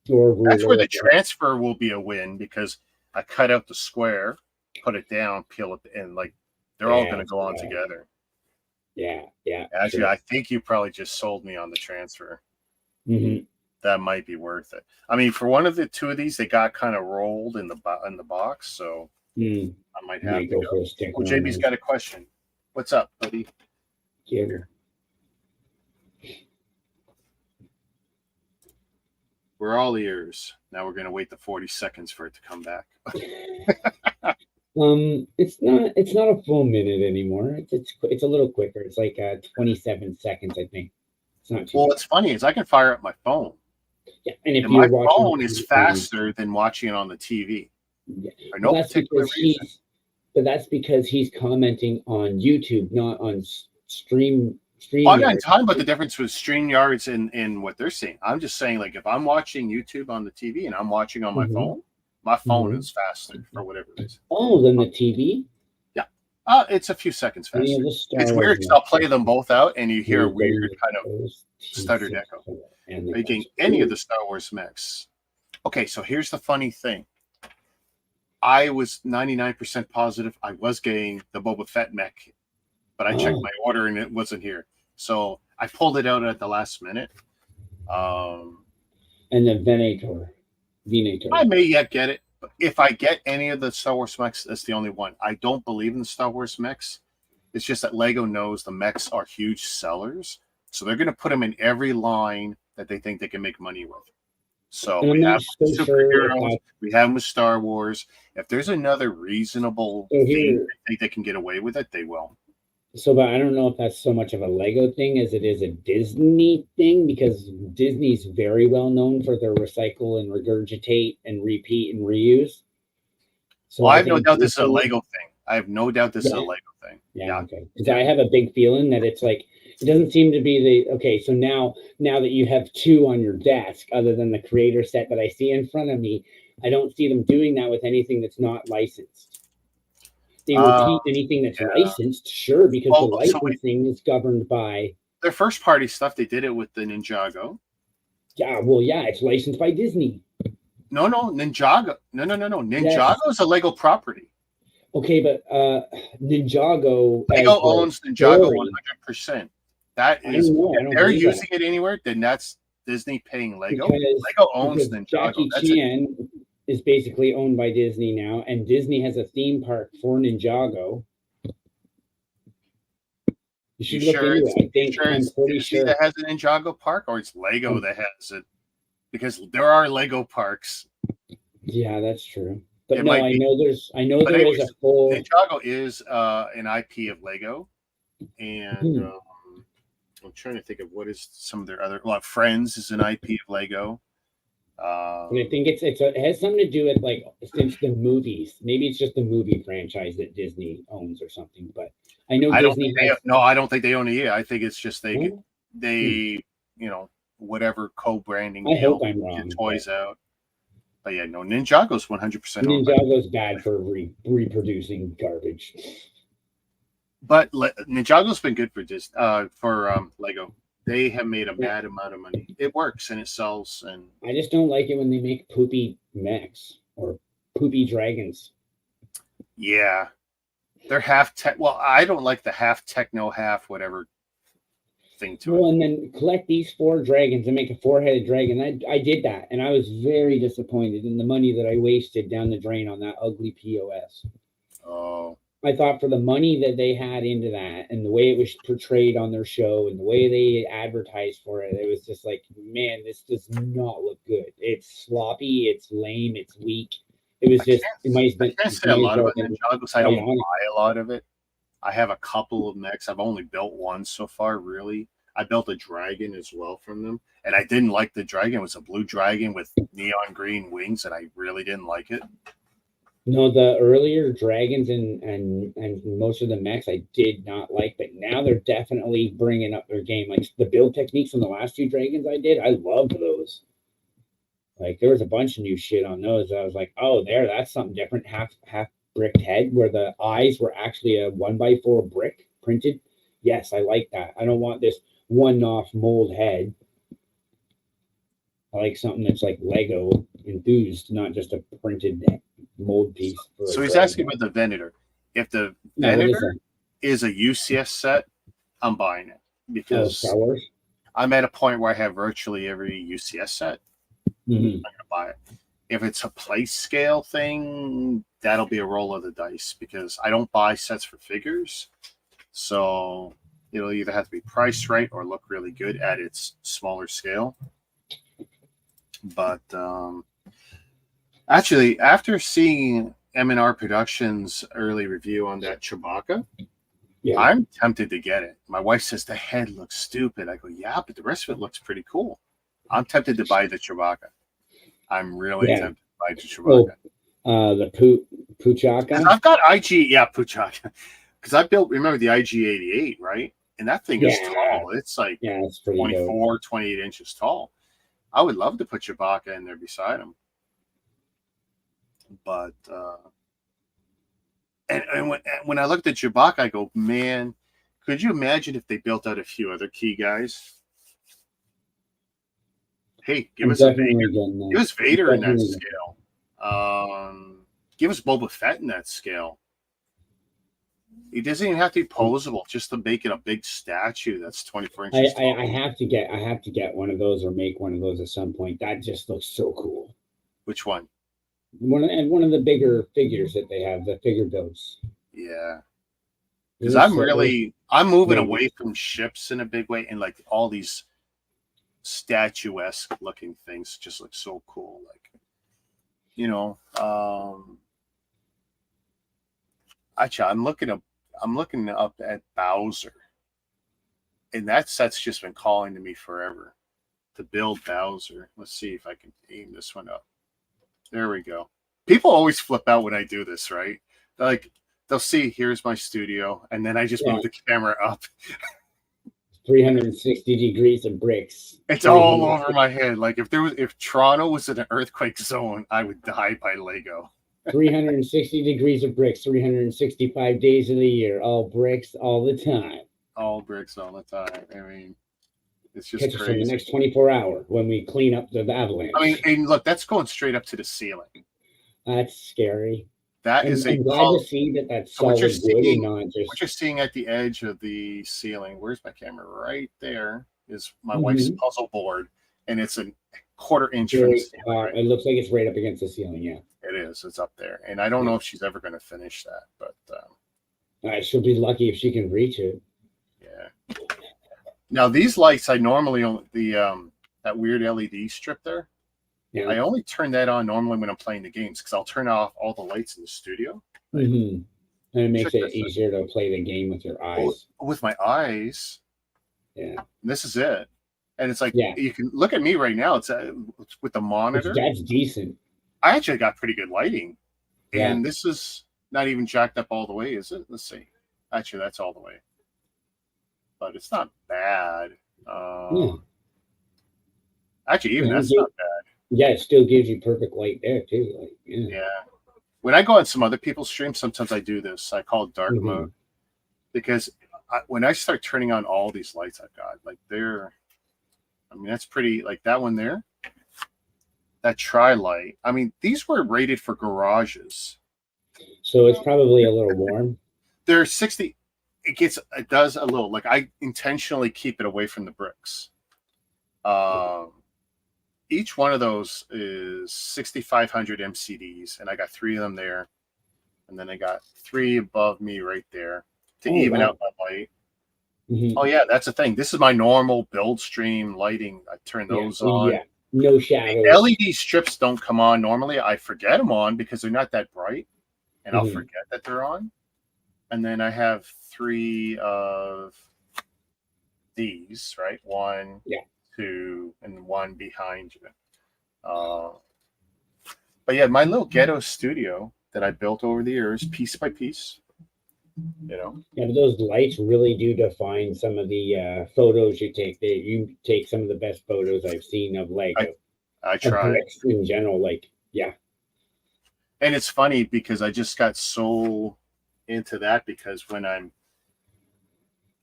Or That's where the ruler. transfer will be a win because I cut out the square, put it down, peel it, and like they're all going to go on together. Yeah. Actually, sure. I think you probably just sold me on the transfer. Mm-hmm. That might be worth it. I mean, for one of the 2 of these, they got kind of rolled in the box, so I might have to go go. for a sticker. Oh, JB's got a question. What's up, buddy? Here. We're all ears. Now we're going to wait the 40 seconds for it to come back. It's not a full minute anymore. It's a little quicker. It's like 27 seconds, I think. It's not too. Well, what's funny is I can fire up my phone. Yeah, and if And you're my watching, phone is faster than watching it on the TV. Yeah. For no particular reason. But that's because he's commenting on YouTube, not on stream. I'm not talking about the difference with StreamYards and what they're seeing. I'm just saying, like, if I'm watching YouTube on the TV and I'm watching on my phone is faster for whatever reason. Oh, than the TV? Yeah. It's a few seconds faster. It's weird because I'll play them both out and you hear a weird kind of stuttered echo. Making any of the Star Wars mechs. Okay, so here's the funny thing. I was 99% positive I was getting the Boba Fett mech, but I checked my order and it wasn't here. So I pulled it out at the last minute. And the Venator. I may yet get it. But if I get any of the Star Wars mechs, that's the only one. I don't believe in the Star Wars mechs. It's just that Lego knows the mechs are huge sellers. So they're going to put them in every line that they think they can make money with. So we have superheroes, we have them with Star Wars. If there's another reasonable thing they think they can get away with it, they will. So, but I don't know if that's so much of a Lego thing as it is a Disney thing, because Disney's very well known for their recycle and regurgitate and repeat and reuse. So well, I have no doubt this is a Lego thing. I have no doubt this is a Lego thing. Yeah. Okay. Because I have a big feeling that it's like, it doesn't seem to be okay. So now that you have 2 on your desk, other than the creator set that I see in front of me, I don't see them doing that with anything that's not licensed. They repeat anything that's licensed, sure, because the licensing is governed by their first party stuff. They did it with the Ninjago. Yeah, well, it's licensed by Disney. No, Ninjago. No. Ninjago is a Lego property. Okay, but Ninjago. Lego owns Ninjago 100%. That is, if they're using it anywhere, then that's Disney paying Lego. Lego owns Ninjago. Jackie Chan is basically owned by Disney now, and Disney has a theme park for Ninjago. You should look into it. I think I'm pretty sure that has a Ninjago park, or it's Lego that has it, because there are Lego parks. Yeah, that's true. But no, I know there is a full. Ninjago is an IP of Lego, and I'm trying to think of what is some of their other. Well, Friends is an IP of Lego. And I think it has something to do with since the movies. Maybe it's just the movie franchise that Disney owns or something. But I know Disney. I don't think they own it yet. I think it's just they whatever co-branding. I hope I'm wrong. Get toys out. But yeah, no, Ninjago's 100%. Ninjago's bad for reproducing garbage. But Ninjago's been good for Lego. They have made a bad amount of money. It works and it sells. And I just don't like it when they make poopy mechs or poopy dragons. Yeah, they're half tech. Well, I don't like the half techno, half whatever thing to it. Well, and then collect these 4 dragons and make a 4-headed dragon. I did that, and I was very disappointed in the money that I wasted down the drain on that ugly POS. Oh. I thought for the money that they had into that and the way it was portrayed on their show and the way they advertised for it, it was just like, man, this does not look good. It's sloppy, it's lame, it's weak. It was just, it might have been. I can't say a lot about Ninjago. I don't buy a lot of it. I have a couple of mechs. I've only built one so far, really. I built a dragon as well from them, and I didn't like the dragon. It was a blue dragon with neon green wings, and I really didn't like it. No, the earlier dragons and most of the mechs I did not like, but now they're definitely bringing up their game. Like the build techniques from the last two dragons I did, I loved those. Like there was a bunch of new shit on those. I was like, oh, that's something different. Half bricked head where the eyes were actually a 1x4 brick printed. Yes, I like that. I don't want this one-off mold head. I like something that's like Lego enthused, not just a printed mold piece. So he's asking about the Venator. If the Venator is a UCS set, I'm buying it because Star Wars? I'm at a point where I have virtually every UCS set. I'm going to buy it. If it's a place scale thing, that'll be a roll of the dice because I don't buy sets for figures. So it'll either have to be priced right or look really good at its smaller scale. But actually, after seeing M&R Productions' early review on that Chewbacca, I'm tempted to get it. My wife says the head looks stupid. I go, yeah, but the rest of it looks pretty cool. I'm tempted to buy the Chewbacca. I'm really tempted to buy the Chewbacca. The Puchaka? I've got IG, Puchaka. Because I built, remember the IG-88, right? And that thing is tall. It's like it's 24, 28 inches tall. I would love to put Chewbacca in there beside him. But, and when I looked at Chewbacca, I go, man, could you imagine if they built out a few other key guys? Hey, give us Vader. Give us Vader in that scale. Give us Boba Fett in that scale. It doesn't even have to be posable, just to make it a big statue that's 24 inches tall. I have to get one of those or make one of those at some point. That just looks so cool. Which one? One of the bigger figures that they have, the figure builds. Yeah. Because I'm moving away from ships in a big way, and like all these statuesque looking things just look so cool. Like, actually, I'm looking up at Bowser, and that set's just been calling to me forever to build Bowser. Let's see if I can aim this one up. There we go. People always flip out when I do this, right? They'll see, here's my studio, and then I just move the camera up. 360 degrees of bricks. It's all over my head. Like if Toronto was in an earthquake zone, I would die by Lego. 360 degrees of bricks, 365 days of the year, all bricks all the time. All bricks all the time. I mean, it's just Catch us crazy. in the next 24 hours when we clean up the avalanche. I mean, and look, that's going straight up to the ceiling. That's scary. That is I'm glad to see that's solid wood and not just. What you're seeing at the edge of the ceiling, where's my camera? Right there is my wife's puzzle board, and it's a quarter-inch from the ceiling. It looks like it's right up against the ceiling, yeah. It is. It's up there. And I don't know if she's ever going to finish that, but... she'll be lucky if she can reach it. Yeah. Now, these lights, I normally only... that weird LED strip there, I only turn that on normally when I'm playing the games because I'll turn off all the lights in the studio. And it makes it easier to play the game with your eyes. With my eyes. Yeah. This is it. And it's like, you can look at me right now. It's with the monitor. That's decent. I actually got pretty good lighting. And this is not even jacked up all the way, is it? Let's see. Actually, that's all the way. But it's not bad. Actually, even that's not bad. Yeah, it still gives you perfect light there, too. Like, yeah. When I go on some other people's streams, sometimes I do this. I call it dark mode. Because when I start turning on all these lights I've got, like that's pretty, like that one there. That tri-light. I mean, these were rated for garages. So it's probably a little warm. They're 60. It does a little, like I intentionally keep it away from the bricks. Each one of those is 6,500 MCDs, and I got 3 of them there. And then I got 3 above me right there to even out my light. Oh, yeah, that's the thing. This is my normal build stream lighting. I turn those on. Yeah, no shadows. LED strips don't come on normally. I forget them on because they're not that bright, and I'll forget that they're on. And then I have 3 of these, right? One, Yeah. two, and one behind you. But yeah, my little ghetto studio that I built over the years, piece by piece, you know. Yeah, but those lights really do define some of the photos you take. You take some of the best photos I've seen of Lego, I of try. bricks in general. Like, yeah. And it's funny because I just got so into that because when I'm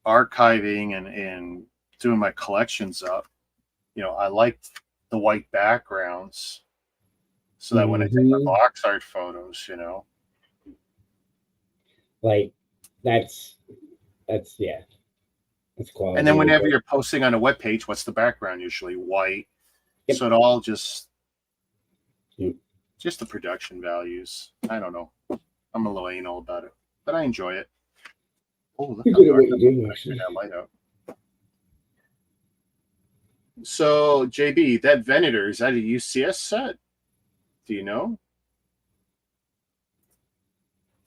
archiving and doing my collections up, you know, I like the white backgrounds so that when I take my Mhm. box art photos, you know. Like, that's yeah, that's quality. And then right whenever there. you're posting on a web page, what's the background? Usually white. Yep. So it all just Yep. just the production values. I don't know. I'm a little anal about it, but I enjoy it. Oh, look You're how good at dark what you do, turn actually. that light out. So JB, that Venator, is that a UCS set? Do you know?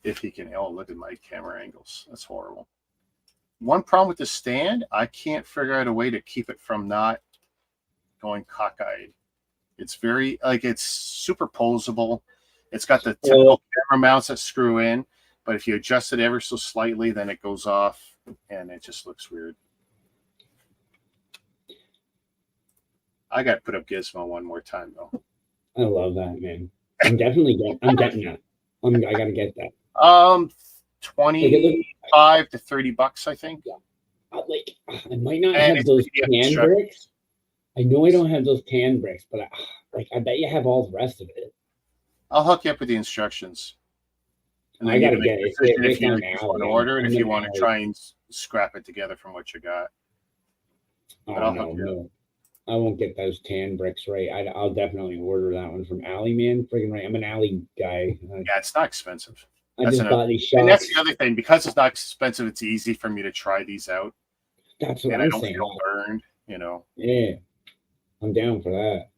If he can, oh, look at my camera angles. That's horrible. One problem with the stand, I can't figure out a way to keep it from not going cockeyed. It's very, like, it's superposable. It's got the typical camera mounts that screw in, but if you adjust it ever so slightly, then it goes off and it just looks weird. I got to put up Gizmo one more time, though. I love that, man. I'm getting that. I gotta get that. 25 to $30, I think. Yeah. Like, I might not And have it's those PDF tan instructions. bricks. I know I don't have those tan bricks, but I bet you have all the rest of it. I'll hook you up with the instructions. And I then you gotta can make get a it. decision if It's you on just Alley, want to man. order it, I'm if you an want to Alley. try and scrap it together from what you got. But Oh I'll hook you up. no, I won't get those tan bricks right. I'll definitely order that one from Alley, man. Friggin' right. I'm an Alley guy. Yeah, it's not expensive. I That's just another, bought these and that's shots. the other thing. Because it's not expensive, it's easy for me to try these out, That's what and I I'm don't saying. feel burned. You know. Yeah, I'm down for that.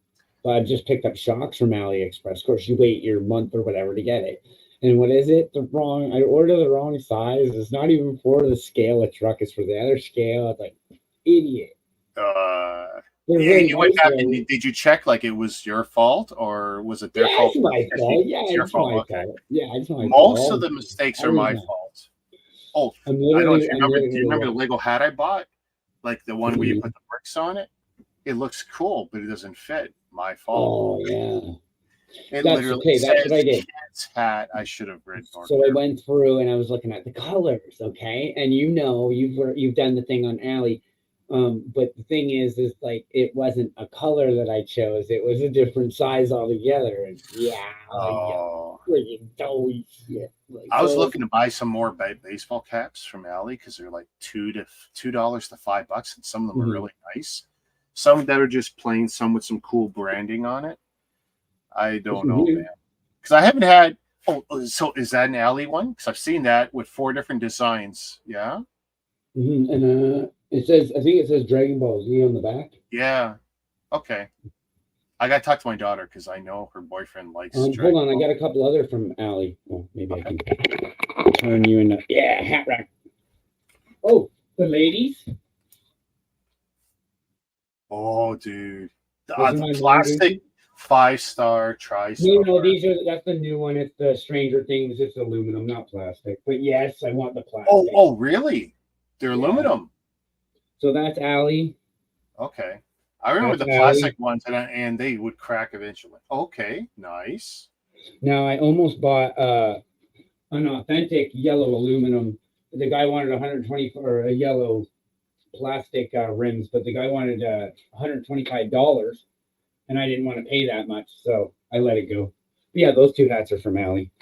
But I just picked up shocks from AliExpress. Of course, you wait your month or whatever to get it. And what is it? I ordered the wrong size. It's not even for the scale of truck. It's for the other scale. It's like, idiot. They're Yeah, really you went nice, back though. and did you check like it was your fault or was it their Yeah, fault? it's my fault. Yeah, It's your it's fault. my Okay. fault. Yeah, it's my Most fault. of the mistakes are Always my not. fault. Oh, I'm I don't know literally. if you I'm remember. Do you literally. remember the Lego hat I bought? Like the one where you Mhm. put the bricks on it? It looks cool, but it doesn't fit. My fault. Oh yeah. It That's literally okay. That's says what I did. kid's hat. I should have read more. So I went through and I was looking at the colors, okay? And you've done the thing on Alley. But the thing is like it wasn't a color that I chose, it was a different size altogether. And yeah, Oh. friggin' doughy shit. Like, I was looking to buy some more baseball caps from Ali because they're like $2 to $5, and some of them are really nice. Some that are just plain, some with some cool branding on it. I don't know, man, because I haven't had. Oh, so is that an Ali one? Because I've seen that with 4 different designs. Yeah. And it says, I think it says Dragon Ball Z on the back. Yeah. Okay. I got to talk to my daughter because I know her boyfriend likes. Hold on, I got a couple other from Ali. Oh, maybe I can turn you into hat rack. Oh, the ladies. Oh, dude, the my plastic 5-star tri-star. No, that's the new one. It's the Stranger Things. It's aluminum, not plastic. But yes, I want the plastic. Oh, really? They're aluminum. So that's Allie. Okay. I remember That's the plastic ones, and they would crack eventually. Okay, nice. Now I almost bought an authentic yellow aluminum. The guy wanted 120 for a yellow plastic rims, but the guy wanted $125, and I didn't want to pay that much, so I let it go. But yeah, those 2 hats are from Allie,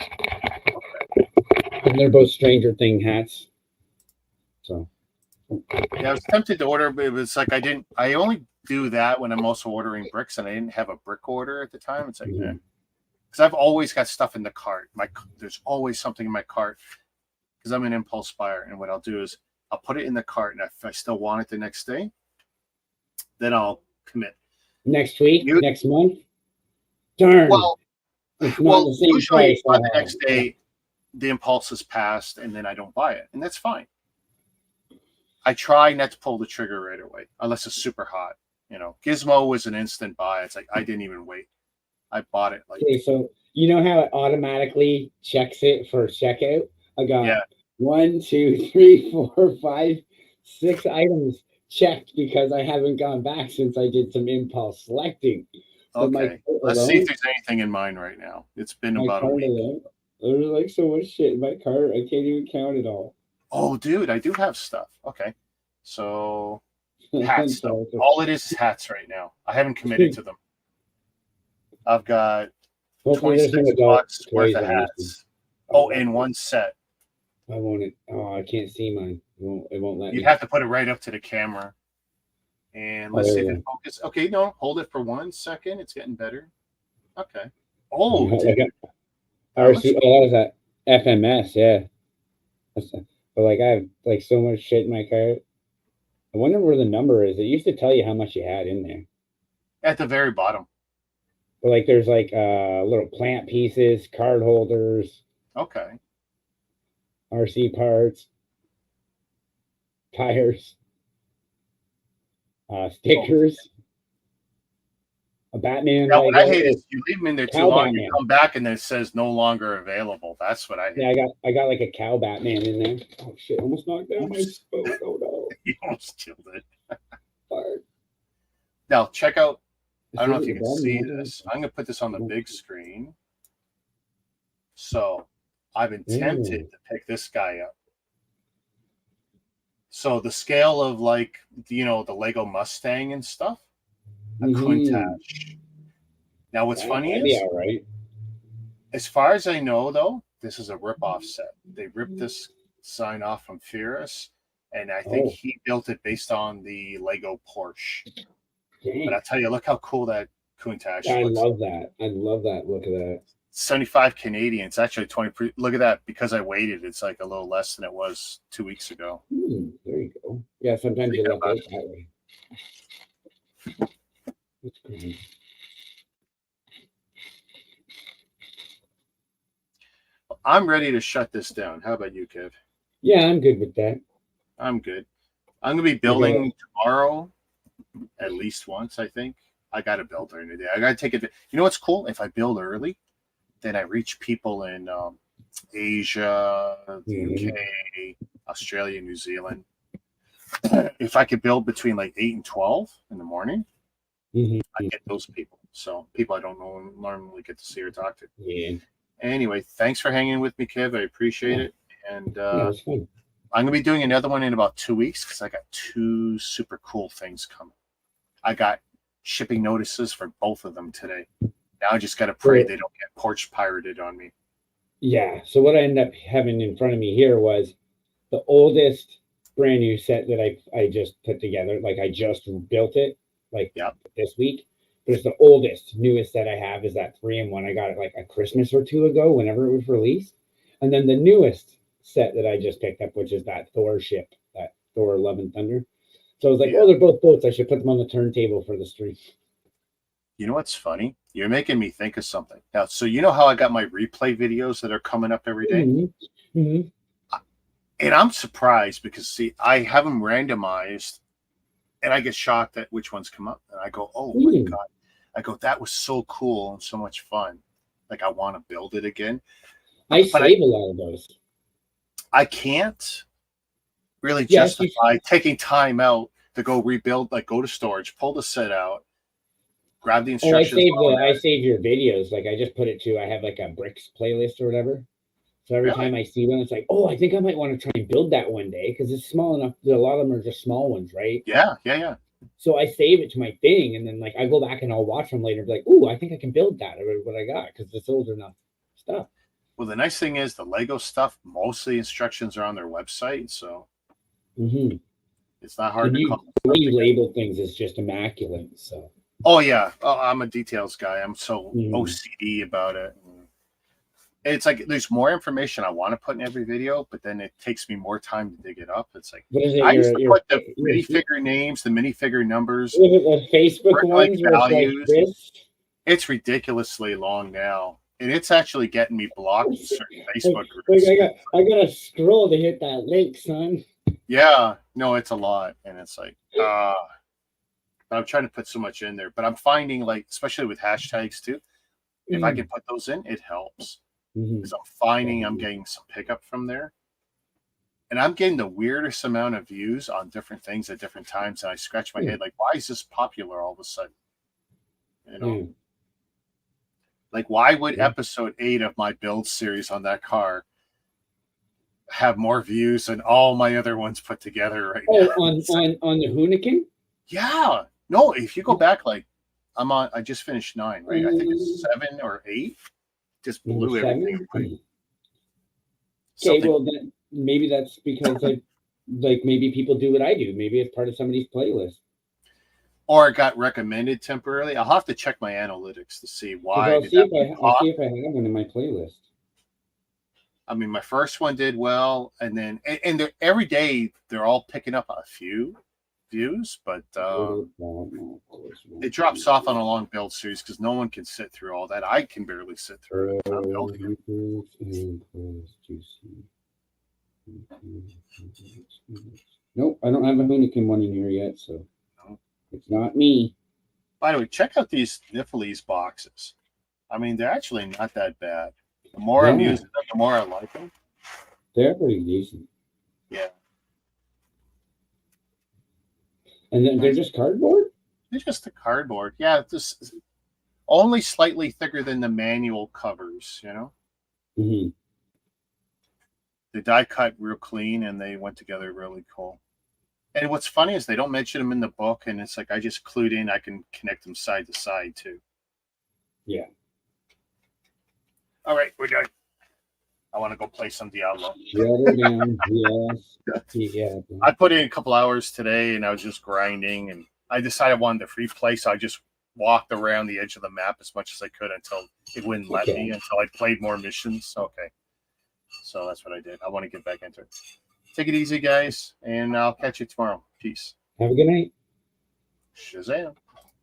and they're both Stranger Thing hats. So yeah, I was tempted to order, but it was like I only do that when I'm also ordering bricks, and I didn't have a brick order at the time. It's like, because I've always got stuff in the cart. There's always something in my cart because I'm an impulse buyer, and what I'll do is I'll put it in the cart, and if I still want it the next day, then I'll commit. Next week, next month. Darn. Well, it's not the same usually price. by the next day, the impulse is passed, and then I don't buy it, and that's fine. I try not to pull the trigger right away unless it's super hot. You know, Gizmo was an instant buy. It's like I didn't even wait. I bought it like Okay, so you know how it automatically checks it for checkout? I got yeah. 1, 2, 3, 4, 5, 6 items checked because I haven't gone back since I did some impulse selecting. So Okay, let's see if there's anything in mine right now. It's been my about a cart week. alone, there's like so much shit in my cart. I can't even count it all. Oh, dude, I do have stuff. Okay, so And hats. so Though. All it is hats right now. I haven't committed to them. I've got hopefully there's no 26 adult bucks worth toys of on this hats. Oh, in one set. one. I want it. Oh, I can't see mine. It won't let You'd me. have to put it right up to the camera. And let's see if it focuses. Okay, no, hold it for 1 second. It's getting better. Okay. Oh, dude. RC. Oh, that was that FMS. Yeah. But like I have like so much shit in my cart. I wonder where the number is. It used to tell you how much you had in there. At the very bottom. But like there's like little plant pieces, card holders, Okay. RC parts, tires, stickers, a Batman. Now, like, what I hate is you leave them in there too cow long, Batman. you come back and then it says no longer available. That's what I hate. Yeah, I got like a cow Batman in there. Oh shit! Almost knocked down my boat. Oh no! You almost killed it. Fart. Now, check out. I don't know if you The can see Batman. this. I'm going to put this on the big screen. So I've been tempted to pick this guy up. So the scale of like, the Lego Mustang and stuff, a Countach. Now, what's funny is, right? as far as I know, though, this is a rip-off set. They ripped this sign off from Ferris, and I think he built it based on the Lego Porsche. Dang. But I tell you, look how cool that Countach I looks. love that. I love that. Look at that. 75 Canadian. It's actually 20. Look at that. Because I waited, it's like a little less than it was 2 weeks ago. There you go. Yeah, sometimes you look out that way. That's great. I'm ready to shut this down. How about you, Kev? Yeah, I'm good with that. I'm good. I'm going to be building tomorrow at least once, I think. I got to build during the day. I got to take it. You know what's cool? If I build early, then I reach people in Asia, the UK, Australia, New Zealand. If I could build between like 8 and 12 in the morning, I get those people. So people I don't normally get to see or talk to. Yeah. Anyway, thanks for hanging with me, Kev. I appreciate it. And It's fun. I'm going to be doing another one in about 2 weeks because I got 2 super cool things coming. I got shipping notices for both of them today. Now I just got to pray they don't get porch pirated on me. Yeah. So what I ended up having in front of me here was the oldest brand new set that I just put together. Like I just built it this week. But it's the oldest, newest set I have is that 3-in-1. I got it like a Christmas or 2 ago, whenever it was released. And then the newest set that I just picked up, which is that Thor ship, that Thor Love and Thunder. So I was like, oh, they're both boats. I should put them on the turntable for the stream. You know what's funny? You're making me think of something. Now, so you know how I got my replay videos that are coming up every day? And I'm surprised because, see, I have them randomized and I get shocked at which ones come up. And I go, oh, my God. I go, that was so cool and so much fun. Like, I want to build it again. I save a lot of those. I can't really justify taking time out to go rebuild, like go to storage, pull the set out, grab the instructions. I save your videos. Like, I just put it to, I have like a bricks playlist or whatever. So every time I see one, it's like, oh, I think I might want to try and build that one day because it's small enough. A lot of them are just small ones, right? Yeah. So I save it to my thing, and then like I go back and I'll watch them later. And be like, oh, I think I can build that or what I got because it's older enough stuff. Well, the nice thing is the Lego stuff. Most of the instructions are on their website, so it's not hard to call. The way you label things is just immaculate. So. Oh yeah, I'm a details guy. I'm so OCD about it. It's like there's more information I want to put in every video, but then it takes me more time to dig it up. It's like I used to put the minifigure names, the minifigure numbers, the Facebook ones, values. Like this. It's ridiculously long now, and it's actually getting me blocked in certain Facebook groups. Like I gotta scroll to hit that link, son. Yeah, no, it's a lot, and it's like, I'm trying to put so much in there, but I'm finding like, especially with hashtags too, if I can put those in, it helps because I'm finding I'm getting some pickup from there, and I'm getting the weirdest amount of views on different things at different times, and I scratch my head like, why is this popular all of a sudden? You know, like why would episode 8 of my build series on that car have more views than all my other ones put together right now? On the Hoonigan? Yeah. No, if you go back, like I just finished 9, right? I think it's 7 or 8. Just blew everything away. Okay, well then maybe that's because like maybe people do what I do. Maybe it's part of somebody's playlist. Or it got recommended temporarily. I'll have to check my analytics to see why. I'll see if I have one in my playlist. I mean, my first one did well, and then every day they're all picking up a few views, but it drops off on a long build series because no one can sit through all that. I can barely sit through it. I'm building Nope, I don't have a Hoonigan one in here yet, so it's not me. By the way, check out these Nifeliz boxes. I mean, they're actually not that bad. The more I'm using them, the more I like them. They're pretty decent. Yeah. And then they're just cardboard? They're just a cardboard. Yeah, this only slightly thicker than the manual covers, you know? Mm-hmm. The die cut real clean, and they went together really cool. And what's funny is they don't mention them in the book, and it's like I just clued in. I can connect them side to side, too. Yeah. All right, we're done. I want to go play some Diablo. Yes. I put in a couple hours today, and I was just grinding, and I decided I wanted the free play, so I just walked around the edge of the map as much as I could until it wouldn't let me, until I played more missions. Okay. So that's what I did. I want to get back into it. Take it easy, guys, and I'll catch you tomorrow. Peace. Have a good night. Shazam.